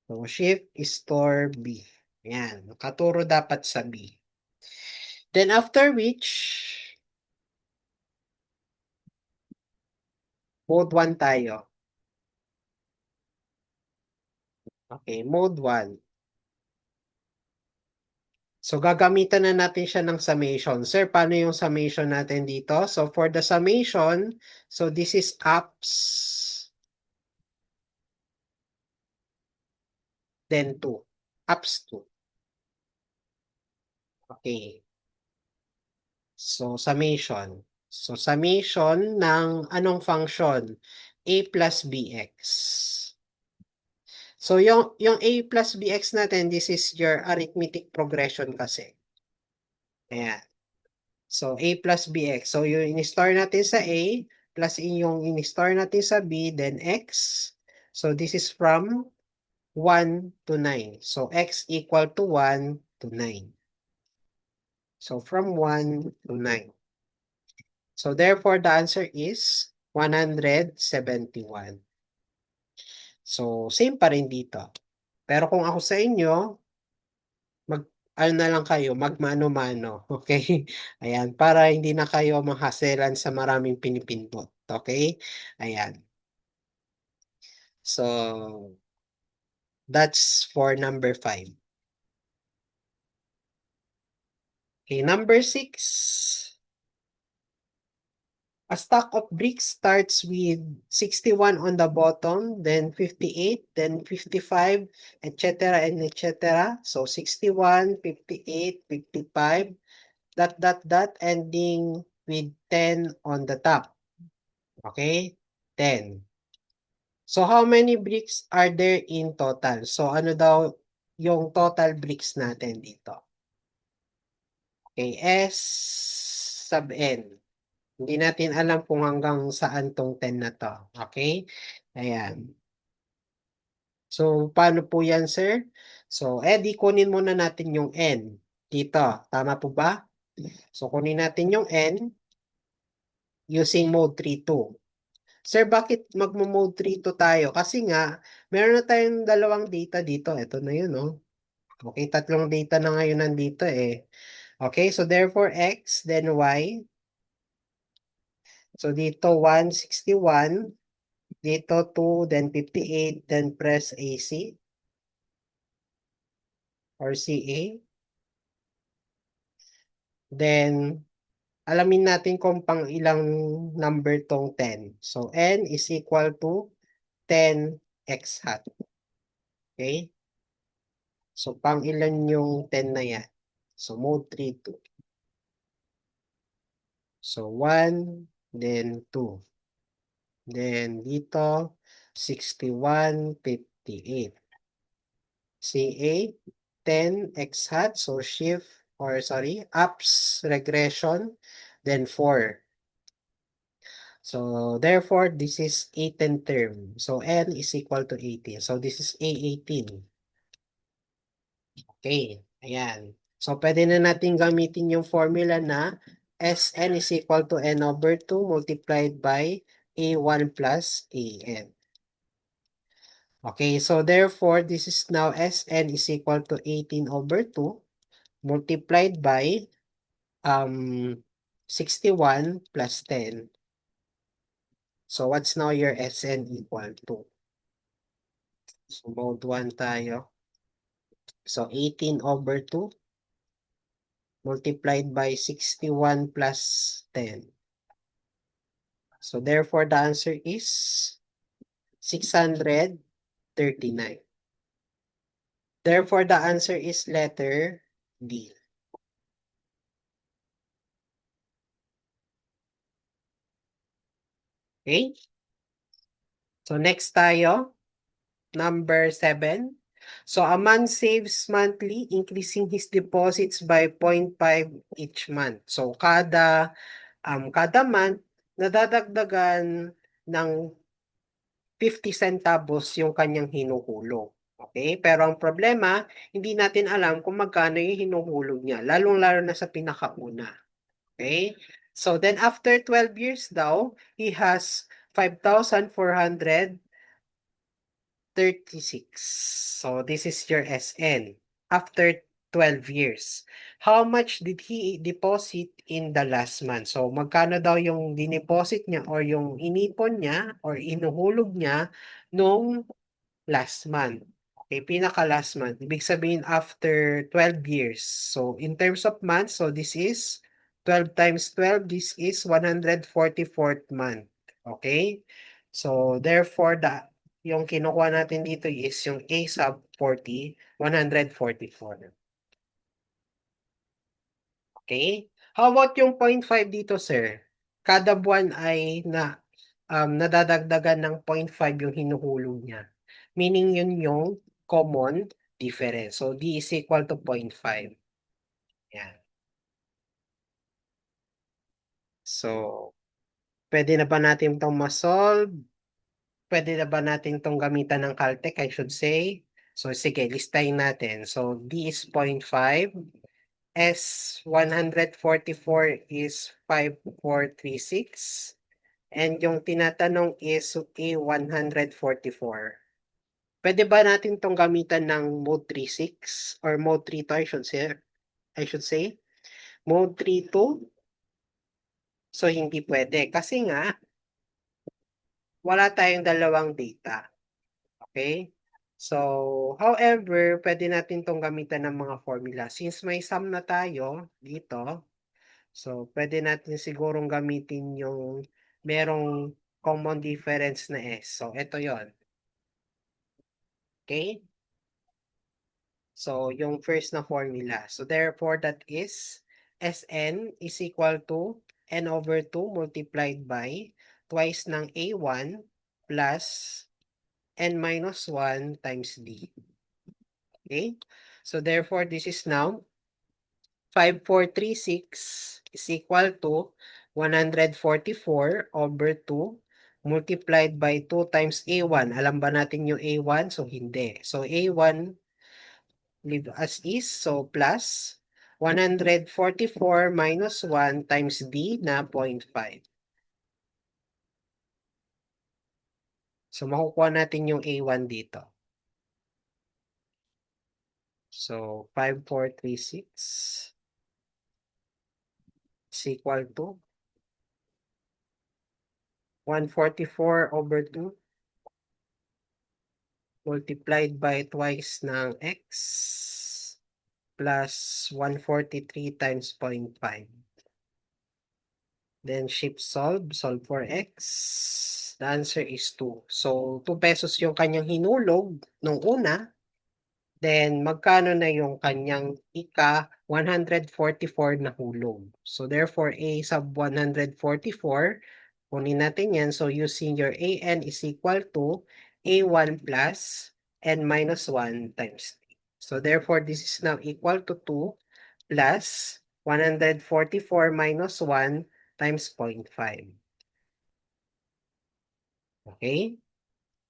So, shift is store B. Yan. Nakaturo dapat sa B. Then, after which, mode 1 tayo. Okay, mode 1. So, gagamitan na natin siya ng summation. Sir, paano yung summation natin dito? So, for the summation, so this is apps, then 2. Apps 2. Okay. So, summation. So, summation ng anong function? A plus bx. So, yung A plus bx natin, this is your arithmetic progression kasi. Ayan. So, A plus bx. So, yung in-store natin sa A, plus yung in-store natin sa B, then x. So, this is from 1 to 9. So, x equal to 1 to 9. So, from 1 to 9. So, therefore, the answer is 171. So, same pa rin dito. Pero kung ako sa inyo, ano na lang kayo, magmano-mano. Okay? Ayan, para hindi na kayo mahaselan sa maraming pinipindot. Okay? Ayan. So, that's for number 5. Okay, number 6. A stack of bricks starts with 61 on the bottom, then 58, then 55, etc. and etc. So 61, 58, 55, ending with 10 on the top. Okay? 10. So how many bricks are there in total? So ano daw yung total bricks natin dito? Okay, S sub N. Hindi natin alam kung hanggang saan tong 10 na to. Okay? Ayan. So, paano po yan, sir? So, di kunin muna natin yung n dito. Tama po ba? So, kunin natin yung n using mode 3-2. Sir, bakit magmo-mode 3-2 tayo? Kasi nga, meron na tayong dalawang data dito. Ito na yun, no? Okay, tatlong data na ngayon nandito eh. Okay, so therefore x, then y. So dito 161, dito 2, then 58, then press AC or CA. Then, alamin natin kung pang ilang number tong 10. So, n is equal to 10x hat. Okay? So, pang ilan yung 10 na yan? So, mode 3, 2. So, 1, then 2. Then, dito, 61, 58. CA, 10x hat. So, shift, or sorry, ups regression, then 4. So, therefore, this is 18 term. So, n is equal to 18. So, this is A18. Okay, ayan. So, pwede na natin gamitin yung formula na Sn is equal to n over 2 multiplied by A1 plus An. Okay, so therefore, this is now Sn is equal to 18 over 2 multiplied by 61 plus 10. So, what's now your Sn equal to? So, mode 1 tayo. So, 18 over 2 multiplied by 61 plus 10. So, therefore, the answer is 639. Therefore, the answer is letter D. Okay? So, next tayo. Number 7. So, a man saves monthly, increasing his deposits by 0.5 each month. So, kada month, nadadagdagan ng 50 centavos yung kanyang hinuhulog. Okay? Pero ang problema, hindi natin alam kung magkano yung hinuhulog niya, lalong-lalo na sa pinakauna. Okay? So then after 12 years daw, he has 5,436. So this is your SN after 12 years. How much did he deposit in the last month? So magkano daw yung dineposit niya or yung inipon niya or inuhulog niya nung last month? Okay, pinaka last month. Ibig sabihin after 12 years. So in terms of months, so this is 12 times 12, this is 144th month. Okay? So therefore, yung kinukuha natin dito is yung A sub 40, 144. Okay? How about yung 0.5 dito, sir? Kada buwan ay nadadagdagan ng 0.5 yung hinuhulog niya. Meaning yun yung common difference. So, D is equal to 0.5. Yan. So, pwede na ba natin itong ma-solve? Pwede na ba natin itong gamitan ng Caltech, I should say? So, sige, listahin natin. So, D is 0.5. S 144 is 5436. And yung tinatanong is A 144. Pwede ba natin tong gamitan ng mode 36 or mode 32 I should say. Mode 32. So hindi pwede kasi nga wala tayong dalawang data. Okay? So, however, pwede natin tong gamitan ng mga formula. Since may sum na tayo dito, so pwede natin sigurong gamitin yung merong common difference na S. So, ito yon. Okay? So, yung first na formula. So, therefore, that is Sn is equal to n over 2 multiplied by twice ng A1 plus n minus 1 times D. Okay? So, therefore, this is now 5436 is equal to 144 over 2 multiplied by 2 times A1. Alam ba natin yung A1? So, hindi. So, A1, leave as is. So, plus 144 minus 1 times D na 0.5. So, makukuha natin yung A1 dito. So, 5436 is equal to 144 over 2 multiplied by twice ng x plus 143 times 0.5. Then shift solve for x. The answer is 2. So, 2 pesos yung kanyang hinulog nung una. Then, magkano na yung kanyang ika 144 na hulog. So, therefore, A sub 144, kunin natin yan. So, using your AN is equal to A1 plus N minus 1 times 3. So, therefore, this is now equal to 2 plus 144 minus 1 times 0.5. Okay?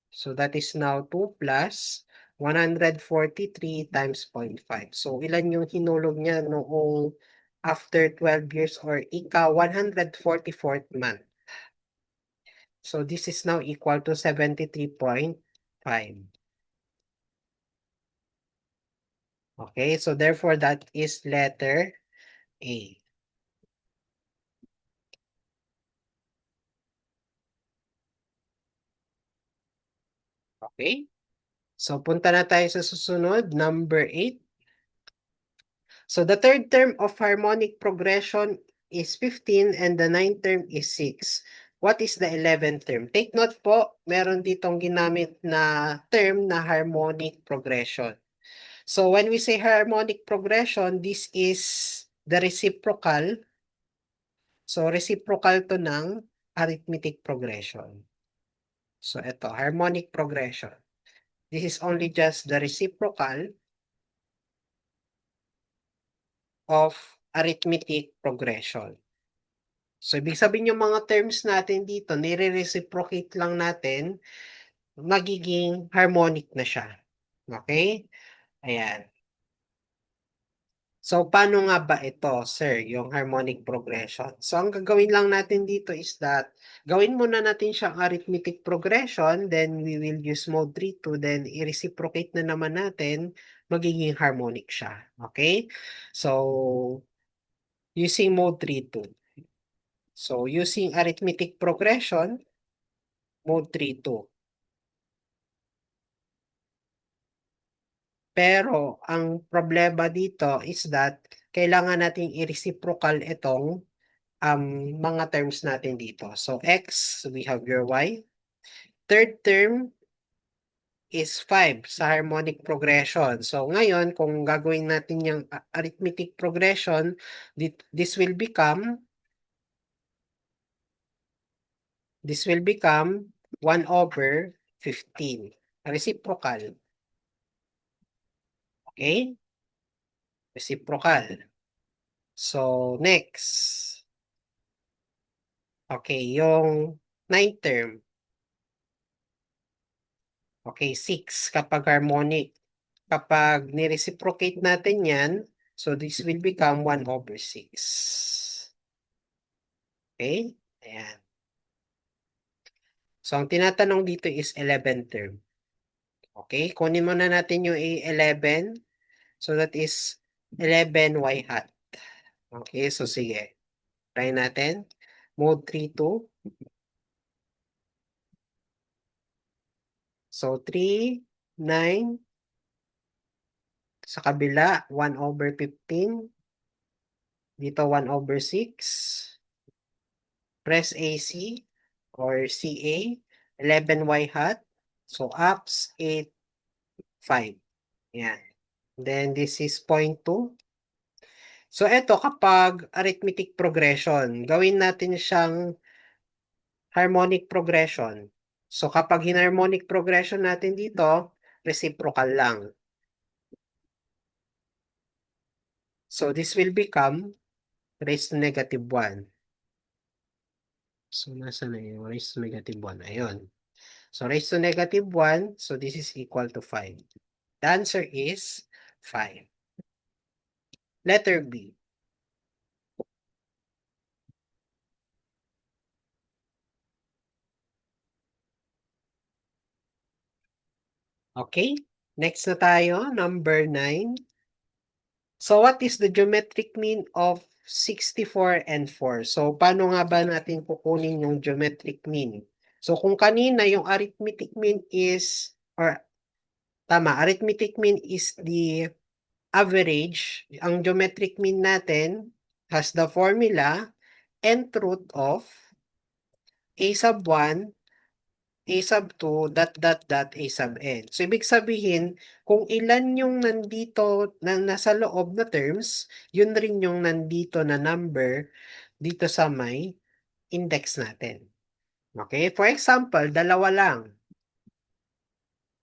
So that is now 2 plus 143 times 0.5. So ilan yung hinulog niya noong after 12 years or ika 144th month. So this is now equal to 73.5. Okay, so therefore that is letter A. Okay? So punta na tayo sa susunod, number 8. So the third term of harmonic progression is 15 and the ninth term is 6. What is the 11th term? Take note po, meron ditong ginamit na term na harmonic progression. So when we say harmonic progression, this is the reciprocal. So reciprocal to ng arithmetic progression. So ito, harmonic progression. This is only just the reciprocal of arithmetic progression. So, ibig sabihin yung mga terms natin dito, nire-reciprocate lang natin, magiging harmonic na siya. Okay? Ayan. So, paano nga ba ito, sir, yung harmonic progression? So, ang gagawin lang natin dito is that, gawin muna natin siyang arithmetic progression, then we will use mode 3 to, then i-reciprocate na naman natin, magiging harmonic siya. Okay? So, using mode 3 to. So, using arithmetic progression, mode 3 to. Pero, ang problema dito is that, kailangan nating i-reciprocal itong mga terms natin dito. So, x, we have your y. Third term is 5 sa harmonic progression. So, ngayon, kung gagawin natin yung arithmetic progression, this will become 1 over 15. Reciprocal. Okay? Reciprocal. So, next. Okay, yung ninth term. Okay, 6 kapag harmonic. Kapag ni-reciprocate natin yan, so this will become 1 over 6. Okay? Ayan. So, ang tinatanong dito is 11th term. Okay? Kunin muna natin yung A11. So, that is 11y hat. Okay? So, sige. Try natin. Mode 3 to. So, 3, 9. Sa kabila, 1 over 15. Dito, 1 over 6. Press AC or CA. 11y hat. So, ups, 8, 5. Yan. Then, this is 0.2. So, eto kapag arithmetic progression, gawin natin siyang harmonic progression. So, kapag hinarmonic progression natin dito, reciprocal lang. So, this will become raised to negative 1. So, nasa na yun? Raised to negative 1. Ayun. So, raised to negative 1. So, this is equal to 5. The answer is 5. Letter B. Okay? Next na tayo, number 9. So, what is the geometric mean of 64 and 4? So, paano nga ba natin kukunin yung geometric mean? So, kung kanina yung arithmetic mean is, or tama, arithmetic mean is the average. Ang geometric mean natin has the formula nth root of a sub 1, a sub 2, dot, dot, dot, a sub n. So, ibig sabihin, kung ilan yung nandito na nasa loob na terms, yun rin yung nandito na number dito sa may index natin. Okay? For example, dalawa lang.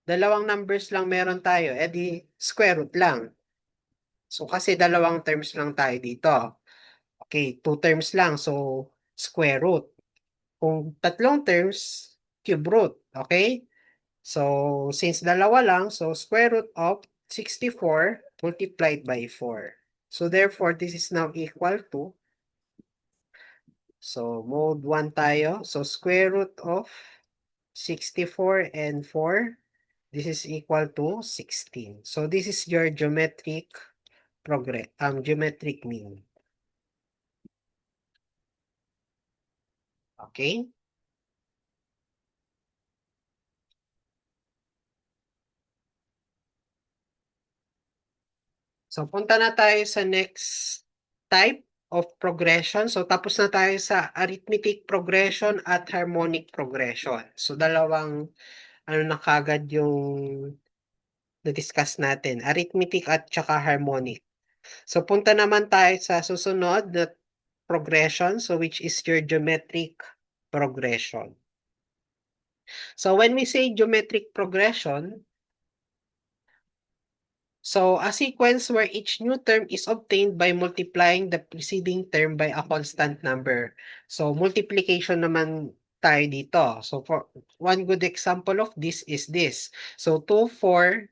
Dalawang numbers lang meron tayo. Eh di, square root lang. So, kasi dalawang terms lang tayo dito. Okay, 2 terms lang. So, square root. Kung tatlong terms, cube root. Okay? So, since dalawa lang, so square root of 64 multiplied by 4. So, therefore, this is now equal to, so mode 1 tayo. So, square root of 64 and 4, this is equal to 16. So, this is your geometric geometric mean. Okay? So, punta na tayo sa next type of progression. So, tapos na tayo sa arithmetic progression at harmonic progression. So, dalawang ano na kagad yung na-discuss natin, arithmetic at saka harmonic. So, punta naman tayo sa susunod na progression, so which is your geometric progression. So, when we say geometric progression, so, a sequence where each new term is obtained by multiplying the preceding term by a constant number. So, multiplication naman tayo dito. So, for one good example of this is this. So, 2, 4,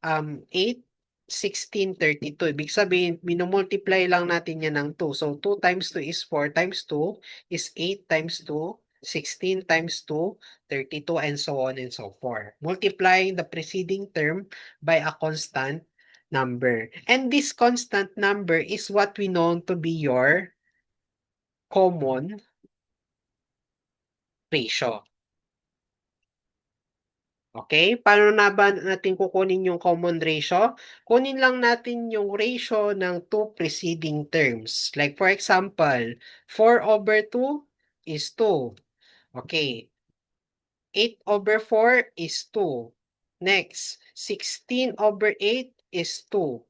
8, 16, 32. Ibig sabihin, minumultiply lang natin yan ng 2. So, 2 times 2 is 4 times 2 is 8 times 2, 16 times 2, 32, and so on and so forth. Multiplying the preceding term by a constant number. And this constant number is what we know to be your common ratio. Okay? Paano na ba natin kukunin yung common ratio? Kunin lang natin yung ratio ng two preceding terms. Like for example, 4 over 2 is 2. Okay. 8 over 4 is 2. Next, 16 over 8 is 2.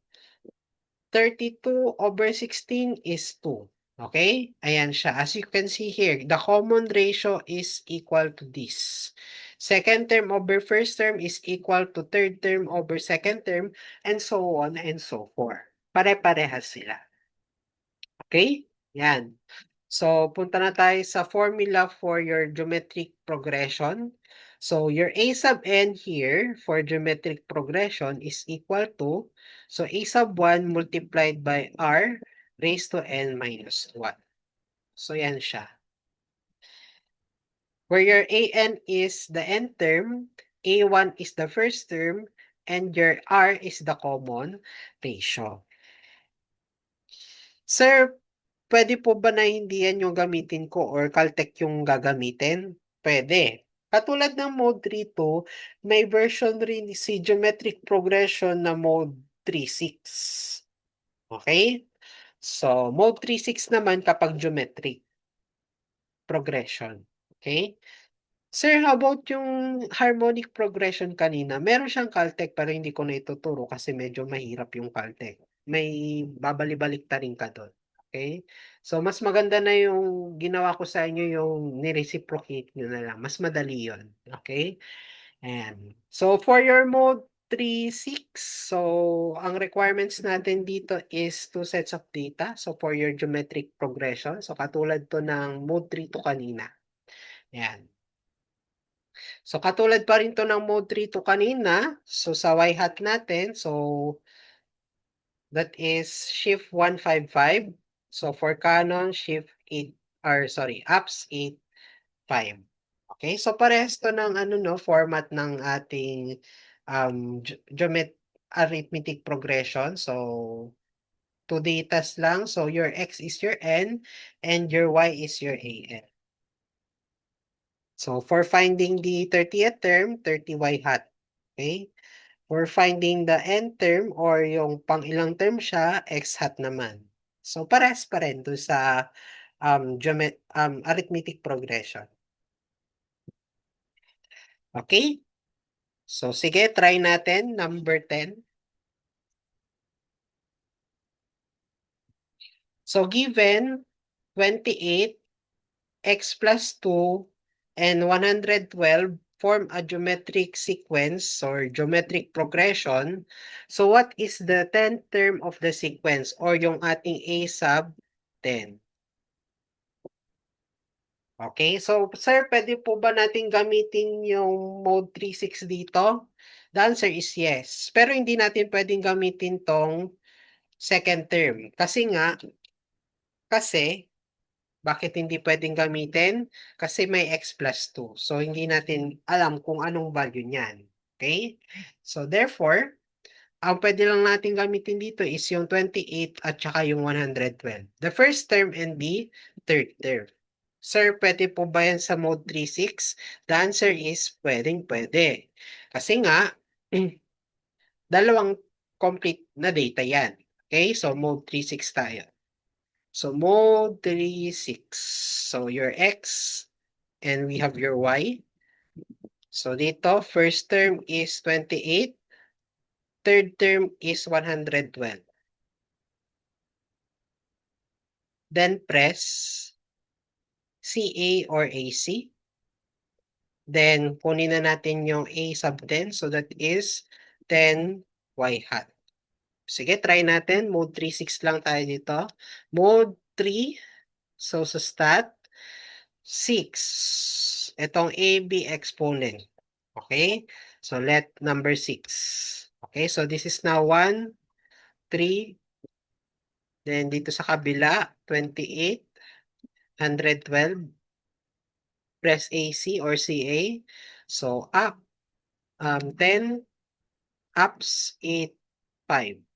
32 over 16 is 2. Okay? Ayan siya. As you can see here, the common ratio is equal to this. Second term over first term is equal to third term over second term, and so on and so forth. Pare-parehas sila. Okay? Yan. So, punta na tayo sa formula for your geometric progression. So, your a sub n here for geometric progression is equal to, so a sub 1 multiplied by r raised to n minus 1. So, yan siya. Where your an is the n term, a1 is the first term, and your r is the common ratio. Sir, pwede po ba na hindi yan yung gamitin ko or Caltech yung gagamitin? Pwede. Katulad ng mode 3.2, may version rin si geometric progression na mode 3.6. Okay? So, mode 3.6 naman kapag geometric progression. Okay? Sir, how about yung harmonic progression kanina? Meron siyang Caltech pero hindi ko na ituturo kasi medyo mahirap yung Caltech. May babalik-balik ta rin ka doon. Okay? So, mas maganda na yung ginawa ko sa inyo yung ni-reciprocate nyo na lang. Mas madali yon. Okay? And so, for your mode 3.6, so, ang requirements natin dito is 2 sets of data. So, for your geometric progression, so katulad to ng mode 3 to kanina. Yan. So, katulad pa rin to ng mode 3 to kanina. So, sa y-hat natin, so, that is shift 155. So, for Canon, shift 8, or sorry, apps 8, 5. Okay, so parehas to ng ano no, format ng ating geomet arithmetic progression. So, two datas lang. So, your x is your n and your y is your an. So, for finding the 30th term, 30y hat. Okay? For finding the n term or yung pang ilang term siya, x hat naman. So, parehas pa rin doon sa arithmetic progression. Okay? So, sige, try natin. Number 10. So, given 28, x plus 2, and 112 form a geometric sequence or geometric progression. So, what is the 10th term of the sequence or yung ating a sub 10? Okay, so sir, pwede po ba natin gamitin yung mode 3.6 dito? The answer is yes. Pero hindi natin pwedeng gamitin tong second term. Kasi bakit hindi pwedeng gamitin? Kasi may x plus 2. So, hindi natin alam kung anong value niyan. Okay? So, therefore, ang pwede lang natin gamitin dito is yung 28 at saka yung 112. The first term and the third term. Sir, pwede po ba yan sa mode 3.6? The answer is pwede. Kasi nga, dalawang complete na data yan. Okay? So, mode 3.6 tayo. So, mode 3.6. So, your x and we have your y. So, dito, first term is 28. Third term is 112. Then, press CA or AC. Then, kunin na natin yung A sub 10. So, that is 10 y hat. Sige, try natin. Mode 3.6 lang tayo dito. Mode 3. So, sa stat, 6. Itong AB exponent. Okay? So, let number 6. Okay, so this is now 1, 3. Then, dito sa kabila, 28, 112. Press AC or CA. So, up, 10, ups, 8, 5.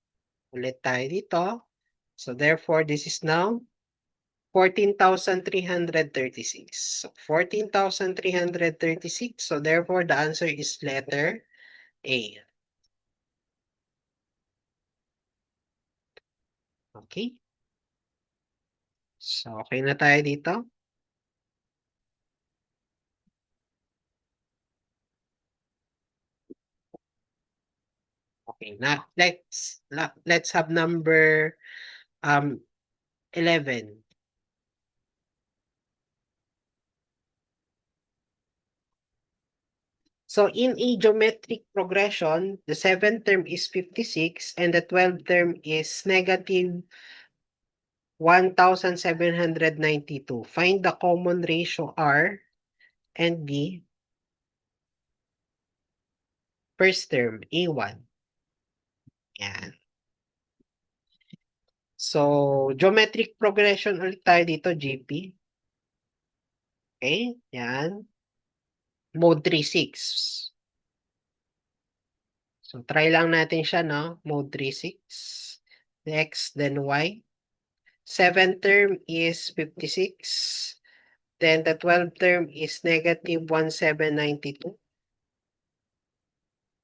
Ulit tayo dito. So, therefore, this is now 14,336. So, 14,336. So, therefore, the answer is letter A. Okay? So, okay na tayo dito. Okay, na let's have number 11. So in a geometric progression, the seventh term is 56 and the 12th term is negative 1,792. Find the common ratio R and the first term, A1. Yan. So, geometric progression ulit tayo dito, GP. Okay, yan. Mode 3.6. So, try lang natin siya, no? Mode 3.6. X, then Y. Seventh term is 56. Then the 12th term is negative 1,792.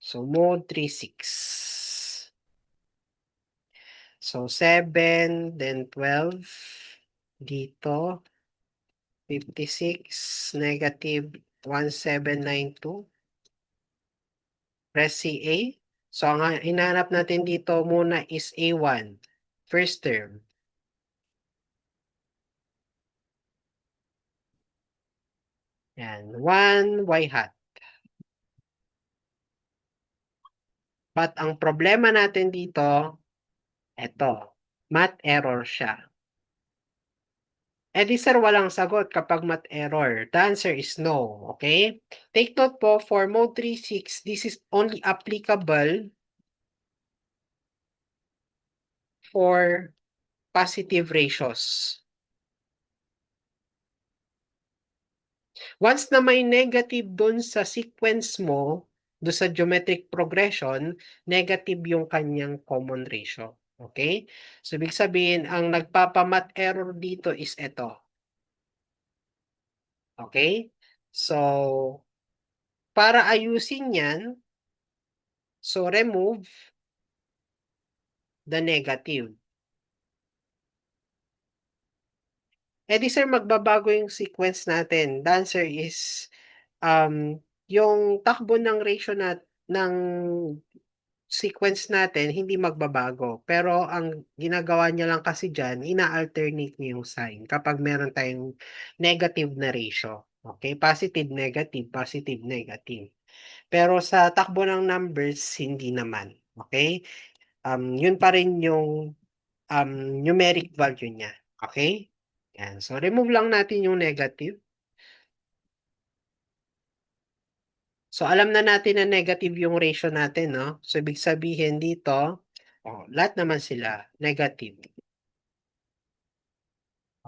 So, mode 3.6. So, 7, then 12. Dito, 56, negative 1,792. Press CA. So, ang hinahanap natin dito muna is A1. First term. Yan. 1 y hat. But ang problema natin dito, eto, math error siya. Eh di sir, walang sagot kapag math error. The answer is no. Okay? Take note po, for mode 3.6, this is only applicable for positive ratios. Once na may negative dun sa sequence mo, do sa geometric progression, negative yung kanyang common ratio. Okay? So, ibig sabihin, ang nagpapamat error dito is ito. Okay? So, para ayusin yan, so remove the negative. Eh di sir, magbabago yung sequence natin. The answer is, yung takbo ng ratio ng sequence natin hindi magbabago. Pero ang ginagawa niya lang kasi diyan, ina-alternate niya yung sign kapag meron tayong negative na ratio. Okay? Positive, negative, positive, negative. Pero sa takbo ng numbers, hindi naman. Okay? Yun pa rin yung numeric value niya. Okay? Yan. So, remove lang natin yung negative. So, alam na natin na negative yung ratio natin, no? So, ibig sabihin dito, lahat naman sila negative.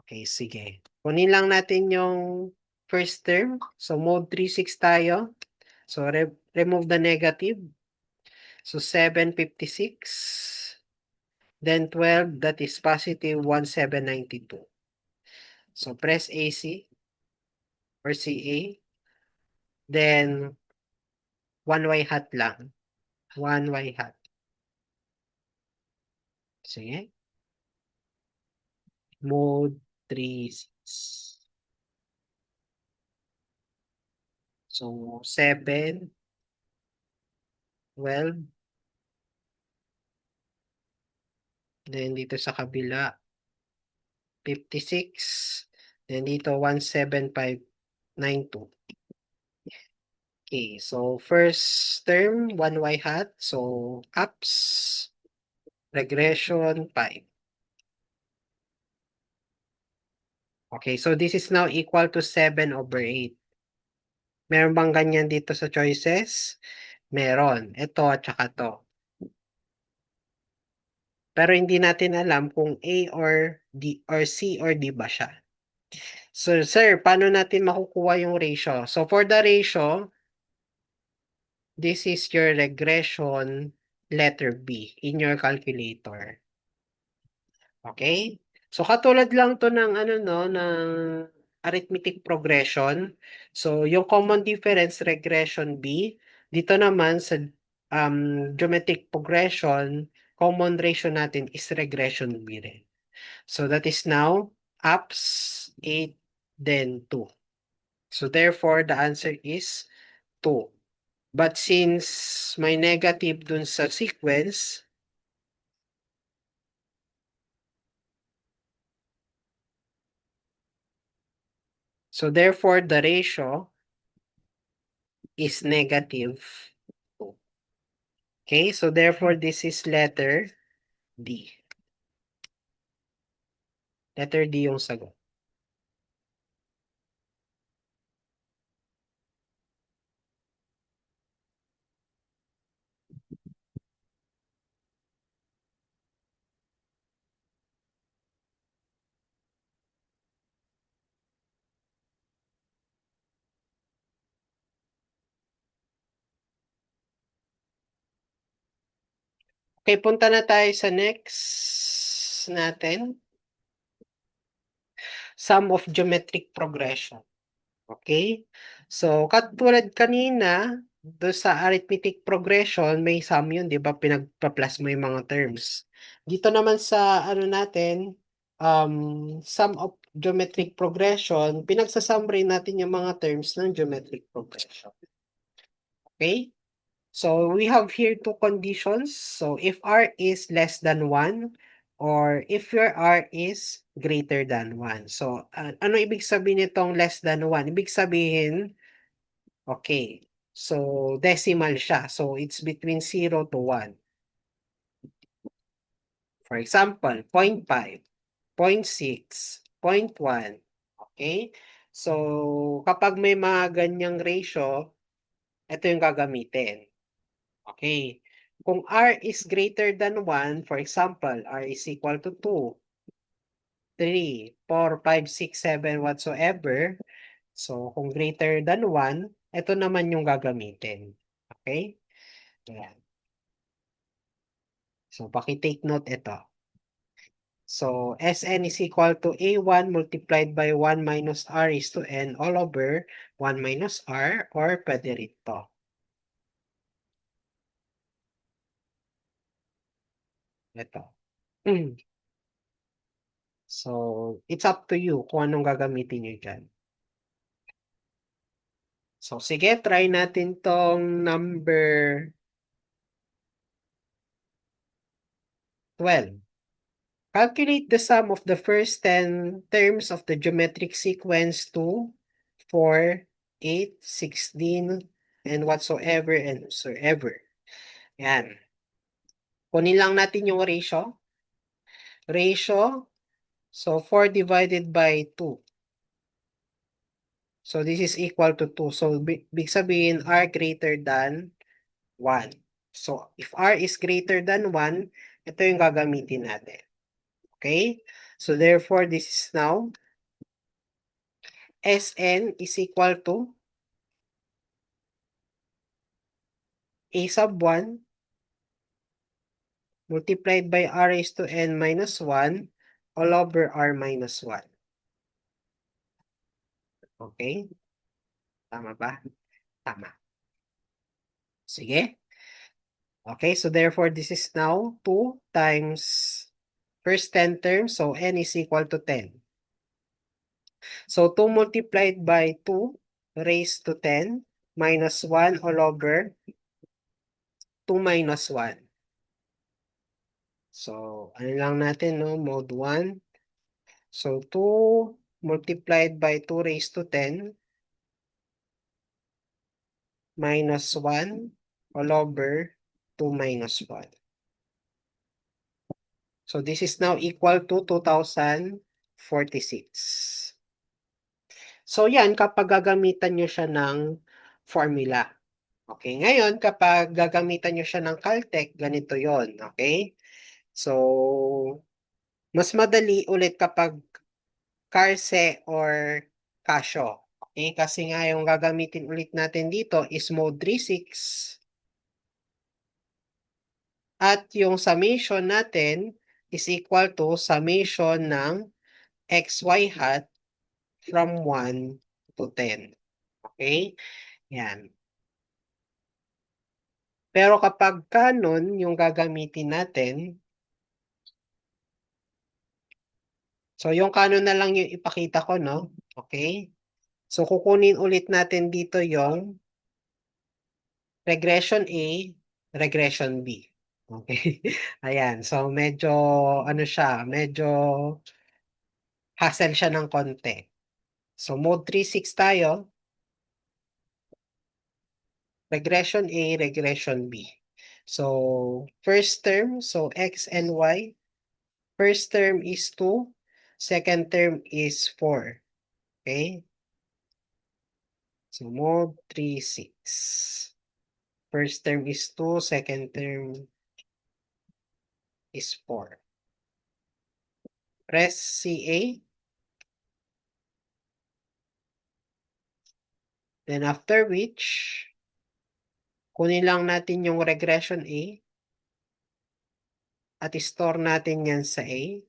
Okay, sige. Kunin lang natin yung first term. So, mode 3.6 tayo. So, remove the negative. So, 756. Then 12, that is positive 1792. So, press AC or CA. Then, 1Y hat lang. 1Y hat. Sige. Mode 3.6. So, 7, 12, then dito sa kabila, 56, then dito 17592. Okay, so first term, 1Y hat. So, ups, regression, 5. Okay, so this is now equal to 7/8. Meron bang ganyan dito sa choices? Meron. Ito at saka to. Pero hindi natin alam kung A or D or C or D ba siya. So, sir, paano natin makukuha yung ratio? So, for the ratio, this is your regression letter B in your calculator. Okay? So, katulad lang to ng ano no, ng arithmetic progression. So, yung common difference, regression B. Dito naman sa geometric progression, common ratio natin is regression B rin. So, that is now ups 8, then 2. So, therefore, the answer is 2. But since may negative dun sa sequence, so therefore, the ratio is negative 2. Okay, so therefore, this is letter D. Letter D yung sagot. Okay, punta na tayo sa next natin. Sum of geometric progression. Okay? So, katulad kanina, do sa arithmetic progression, may sum yun, di ba? Pinagpa-plus mo yung mga terms. Dito naman sa ano natin, sum of geometric progression, pinagsasum rin natin yung mga terms ng geometric progression. Okay? So, we have here two conditions. So, if R is less than 1, or if your R is greater than 1. So, ano ibig sabihin nitong less than 1? Ibig sabihin, okay, so decimal siya. So, it's between 0 to 1. For example, 0.5, 0.6, 0.1. Okay? So, kapag may mga ganyang ratio, ito yung gagamitin. Okay? Kung R is greater than 1, for example, R is equal to 2, 3, 4, 5, 6, 7, whatsoever. So, kung greater than 1, ito naman yung gagamitin. Okay? Ayan. So, paki-take note ito. So, Sn is equal to A1 multiplied by 1 minus R is to N all over 1 minus R, or pwede rito. Ito. So, it's up to you kung anong gagamitin nyo dyan. So, sige, try natin tong number 12. Calculate the sum of the first 10 terms of the geometric sequence 2, 4, 8, 16, and whatsoever and whatsoever. Yan. Kunin lang natin yung ratio. Ratio, so 4 divided by 2. So this is equal to 2. So big sabihin R greater than 1. So if R is greater than 1, ito yung gagamitin natin. Okay? So therefore, this is now Sn is equal to A sub 1 multiplied by R raised to N minus 1 all over R minus 1. Okay? Tama ba? Tama. Sige. Okay, so therefore, this is now 2 times first 10 terms, so N is equal to 10. So 2 multiplied by 2 raised to 10 minus 1 all over 2 minus 1. So, ano lang natin, no? Mode 1. So, 2 multiplied by 2 raised to 10 minus 1 all over 2 minus 1. So, this is now equal to 2046. So, yan, kapag gagamitan nyo siya ng formula. Okay, ngayon, kapag gagamitan nyo siya ng Caltech, ganito yon. Okay? So, mas madali ulit kapag Carse or Casio. Okay, kasi nga yung gagamitin ulit natin dito is mode 3-6. At yung summation natin is equal to summation ng xy hat from 1 to 10. Okay? Yan. Pero kapag canon yung gagamitin natin, so yung canon na lang yung ipakita ko, no? Okay? So kukunin ulit natin dito yung regression A, regression B. Okay? Ayan. So medyo, ano siya, medyo hassle siya ng konti. So mode 3-6 tayo. Regression A, regression B. So first term, so X and Y. First term is 2. Second term is 4. Okay? So mode 3-6. First term is 2. Second term is 4. Press CA. Then after which, kunin lang natin yung regression A at store natin yan sa A.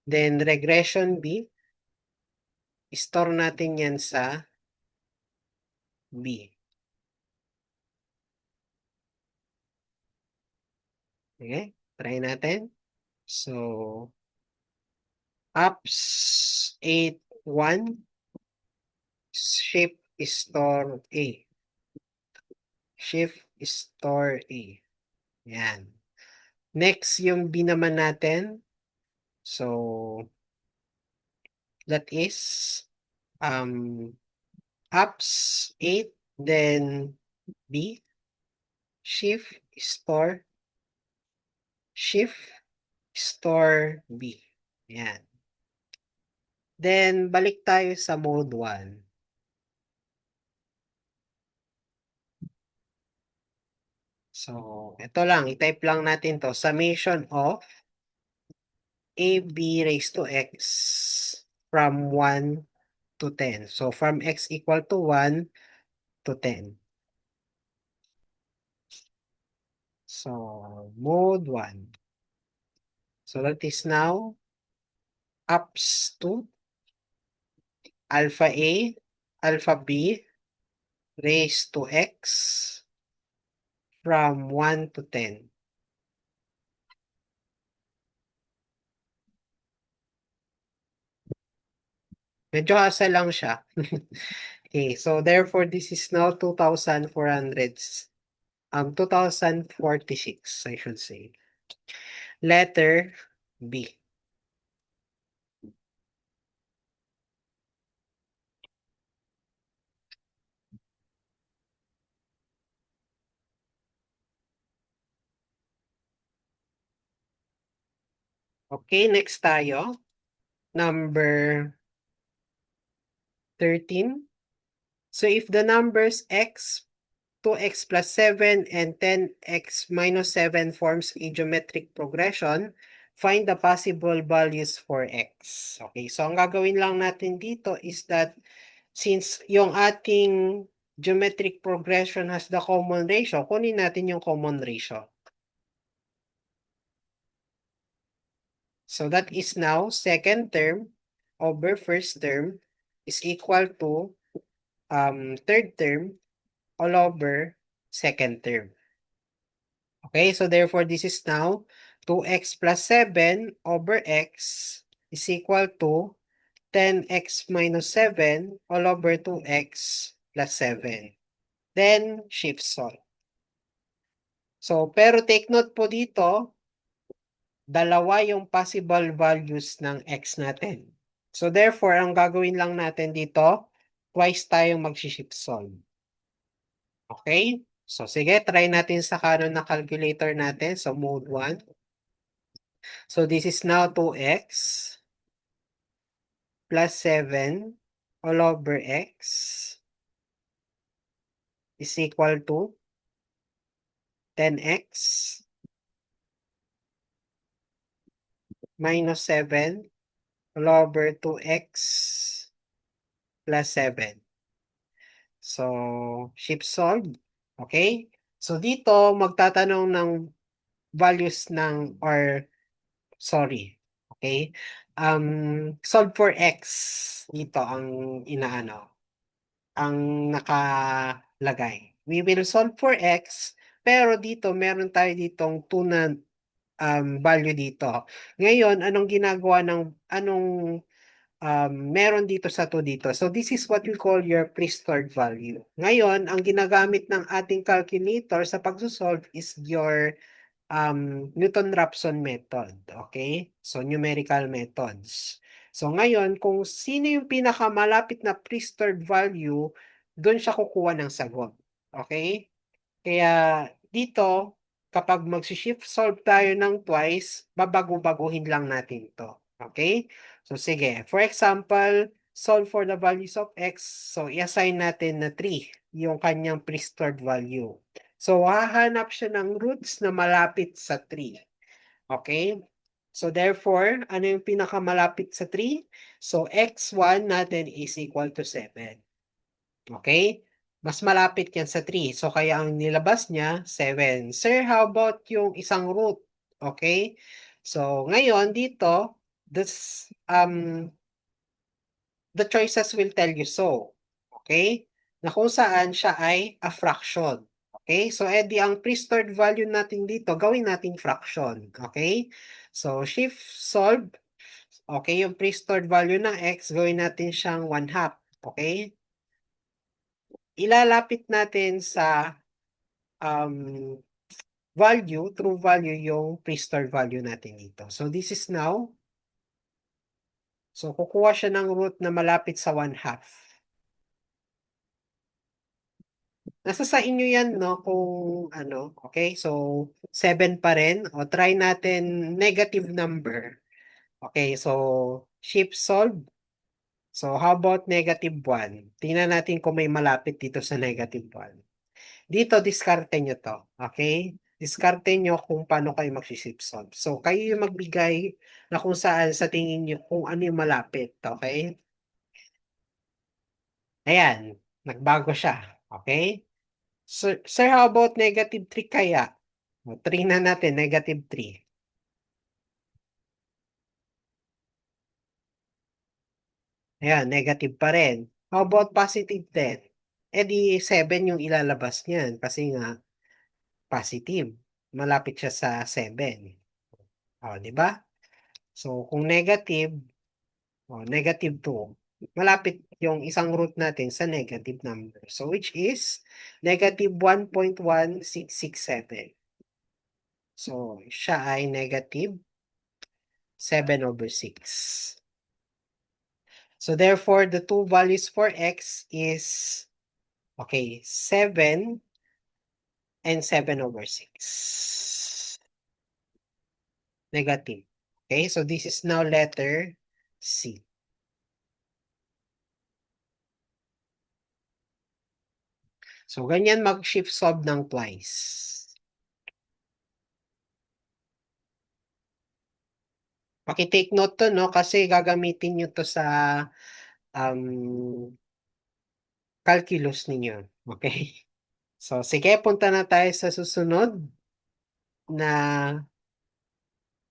Then regression B, store natin yan sa B. Okay, try natin. So, apps 8.1, shift store A. Shift store A. Yan. Next, yung B naman natin. So, that is apps 8, then B, shift store, shift store B. Yan. Then, balik tayo sa mode 1. So, ito lang. I-type lang natin to. Summation of AB raised to X from 1 to 10. So, from X equal to 1 to 10. So, mode 1. So, that is now ups to alpha A, alpha B raised to X from 1 to 10. Medyo hassle lang siya. Okay, so therefore this is now 2,400, 2,046, I should say. Letter B. Okay, next tayo. Number 13. So if the numbers x, 2x plus 7, and 10x minus 7 forms a geometric progression, find the possible values for x. Okay, so ang gagawin lang natin dito is that since yung ating geometric progression has the common ratio, kunin natin yung common ratio. So that is now second term over first term is equal to third term all over second term. Okay, so therefore this is now 2x plus 7 over x is equal to 10x minus 7 all over 2x plus 7. Then shift solve. So, pero take note po dito, dalawa yung possible values ng x natin. So, therefore, ang gagawin lang natin dito, twice tayong mag-shift solve. Okay? So, sige, try natin sa kanon na calculator natin. So, mode 1. So, this is now 2x plus 7 all over x is equal to 10x minus 7 all over 2x plus 7. So, shift solve. Okay? So, dito, magtatanong ng values ng, or, sorry. Okay? Solve for x. Dito ang inaano. Ang nakalagay. We will solve for x, pero dito, meron tayo ditong 2 na value dito. Ngayon, anong ginagawa anong meron dito sa 2 dito. So, this is what we call your pre-stored value. Ngayon, ang ginagamit ng ating calculator sa pagsosolve is your Newton-Raphson method. Okay? So, numerical methods. So, ngayon, kung sino yung pinakamalapit na pre-stored value, doon siya kukuha ng sagot. Okay? Kaya dito, kapag mag-shift solve tayo ng twice, babago-baguhin lang natin to. Okay? So sige, for example, solve for the values of x. So i-assign natin na 3, yung kanyang pre-stored value. So hahanap siya ng roots na malapit sa 3. Okay? So therefore, ano yung pinakamalapit sa 3? So x1 natin is equal to 7. Okay? Mas malapit yan sa 3. So, kaya ang nilabas niya, 7. Sir, how about yung isang root? Okay? So, ngayon dito, the choices will tell you so. Okay? Na kung saan siya ay a fraction. Okay? So, edi ang pre-stored value natin dito, gawin natin fraction. Okay? So, shift solve. Okay, yung pre-stored value ng x, gawin natin siyang 1/2. Okay? Ilalapit natin sa value, true value, yung pre-store value natin dito. So, this is now, so kukuha siya ng root na malapit sa 1/2. Nasa sa inyo yan, no? Kung ano, okay? So, 7 pa rin. O, try natin negative number. Okay, so, shift solve. So, how about negative 1? Tingnan natin kung may malapit dito sa negative 1. Dito, diskarte nyo to. Okay? Diskarte nyo kung paano kayo mag-shift solve. So, kayo yung magbigay na kung saan sa tingin nyo kung ano yung malapit. Okay? Ayan, nagbago siya. Okay? Sir, how about negative 3 kaya? O, 3 na natin, negative 3. Ayan, negative pa rin. How about positive 10? Eh di 7 yung ilalabas niyan kasi nga positive. Malapit siya sa 7. O, di ba? So, kung negative, negative 2, malapit yung isang root natin sa negative number. So, which is negative 1.1667. So, siya ay negative 7/6. So therefore, the two values for x is, okay, 7 and 7/6. Negative. Okay, so this is now letter C. So ganyan mag-shift solve ng twice. Paki-take note to, no? Kasi gagamitin nyo to sa calculus ninyo. Okay? So, sige, punta na tayo sa susunod na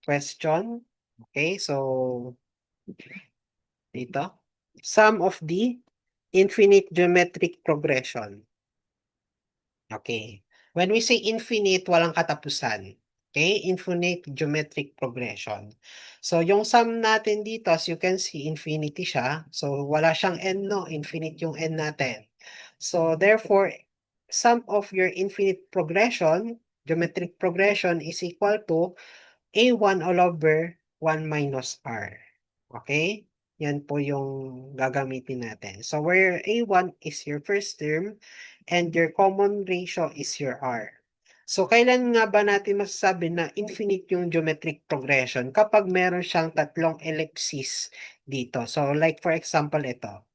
question. Okay, so dito. Sum of the infinite geometric progression. Okay. When we say infinite, walang katapusan. Okay? Infinite geometric progression. So, yung sum natin dito, as you can see, infinity siya. So, wala siyang n, no? Infinite yung n natin. So, therefore, sum of your infinite progression, geometric progression, is equal to A1 all over 1 minus R. Okay? Yan po yung gagamitin natin. So, where A1 is your first term and your common ratio is your R. So, kailan nga ba natin masasabi na infinite yung geometric progression? Kapag meron siyang tatlong ellipses dito. So, like for example, ito.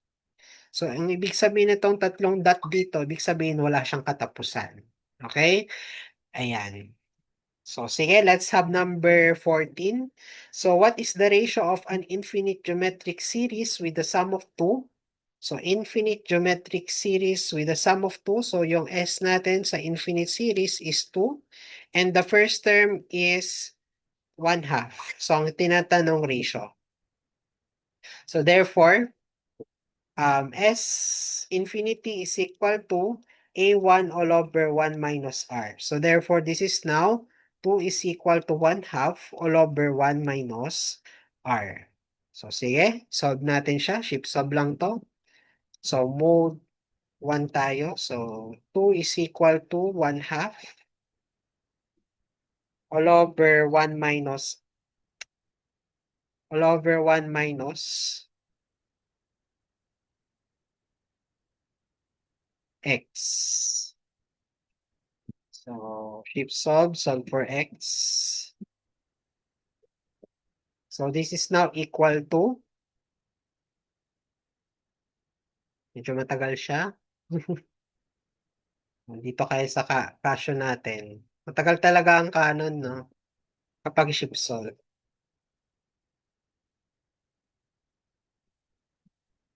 So, ang ibig sabihin nitong tatlong dot dito, ibig sabihin wala siyang katapusan. Okay? Ayan. So, sige, let's have number 14. So, what is the ratio of an infinite geometric series with the sum of 2? So, infinite geometric series with the sum of 2. So, yung S natin sa infinite series is 2. And the first term is 1/2. So, ang tinatanong ratio. So, therefore, S infinity is equal to A1 all over 1 minus R. So therefore, this is now 2 is equal to 1/2 all over 1 minus R. So sige, solve natin siya. Shift solve lang to. So mode 1 tayo. So 2 is equal to 1/2 all over 1 minus X. So shift solve for X. So this is now equal to, medyo matagal siya. Dito kayo sa passion natin. Matagal talaga ang canon, no? Kapag shift solve.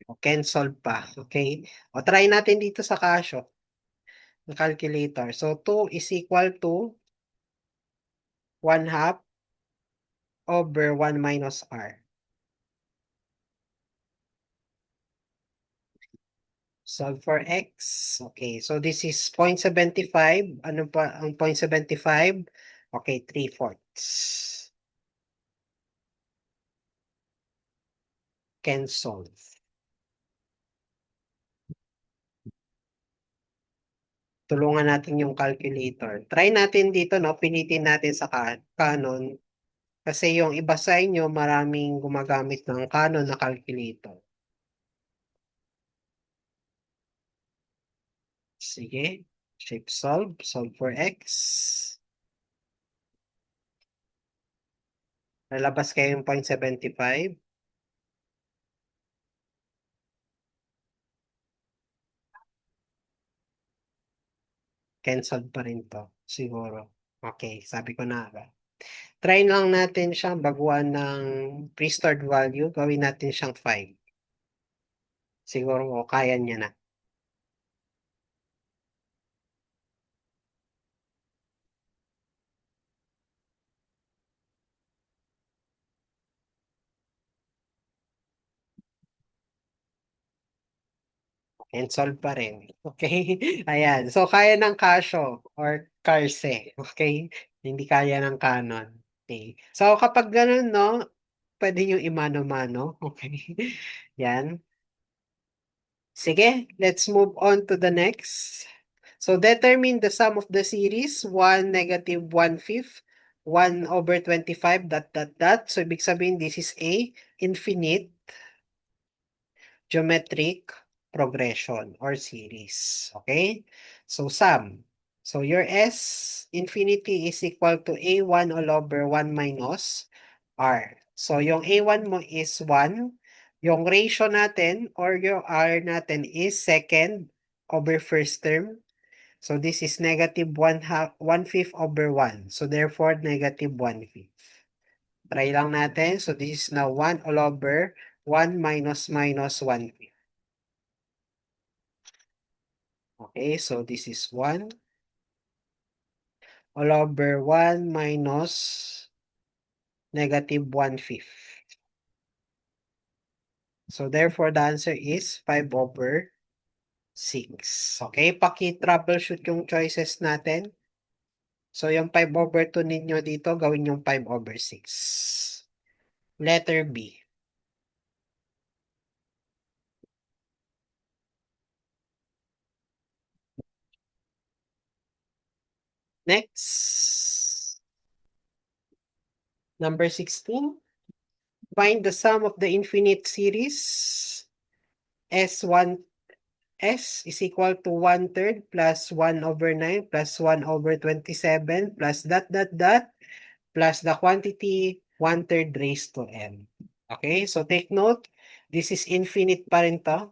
O can solve pa. Okay? O try natin dito sa kasyo. Ng calculator. So 2 is equal to 1/2 over 1 minus R. Solve for X. Okay. So this is 0.75. Ano pa ang 0.75? Okay, 3/4. Can solve. Tulungan natin yung calculator. Try natin dito, no? Pinitin natin sa Canon. Kasi yung iba sa inyo, maraming gumagamit ng Canon na calculator. Sige. Shape solve for x. Lalabas kayo yung 0.75. Cancelled pa rin to, siguro. Okay, sabi ko na ba. Try lang natin siyang baguhan ng pre-stored value. Gawin natin siyang 5. Siguro kaya niya na. And solve pa rin. Okay? Ayan. So, kaya ng Casio or Carse. Okay? Hindi kaya ng Canon. Okay. So, kapag ganun, no, pwede nyo imano-mano. Okay? Yan. Sige, let's move on to the next. So, determine the sum of the series. 1, negative 1/5. 1 over 25, dot, dot, dot. So, ibig sabihin, this is a infinite geometric progression or series. Okay? So, sum. So, your S infinity is equal to A1 all over 1 minus R. So, yung A1 mo is 1. Yung ratio natin or yung R natin is second over first term. So, this is negative 1/5 over 1. So, therefore, negative 1/5. Try lang natin. So, this is now 1 all over 1 minus minus 1/5. Okay, so this is 1 all over 1 minus negative 1/5. So therefore, the answer is 5 over 6. Okay, paki-troubleshoot yung choices natin. So yung 5 over 2 ninyo dito, gawin yung 5 over 6. Letter B. Next. Number 16. Find the sum of the infinite series S1 S is equal to 1/3 plus 1 over 9 plus 1 over 27 plus dot dot dot plus the quantity 1/3 raised to n. Okay, so take note, this is infinite pa rin to.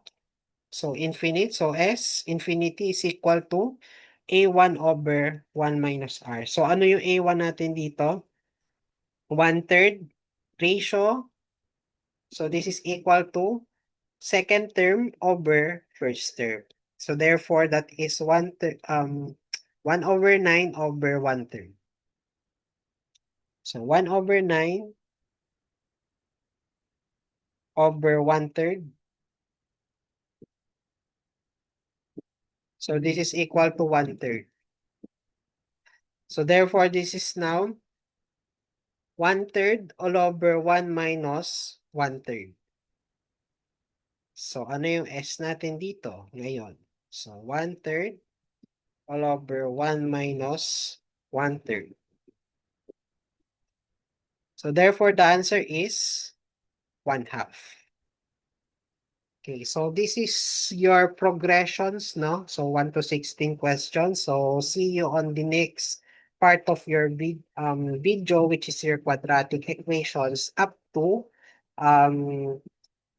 So infinite, so S infinity is equal to A1 over 1 minus R. So ano yung A1 natin dito? 1/3 ratio. So this is equal to second term over first term. So therefore, that is 1 over 9 over 1/3. So 1 over 9 over 1/3. So this is equal to 1/3. So therefore, this is now 1/3 all over 1 minus 1/3. So ano yung S natin dito ngayon? So 1/3 all over 1 minus 1/3. So therefore, the answer is 1/2. Okay, so this is your progressions, no? So 1 to 16 questions. So see you on the next part of your video, which is your quadratic equations up to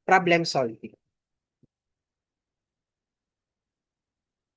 problem solving.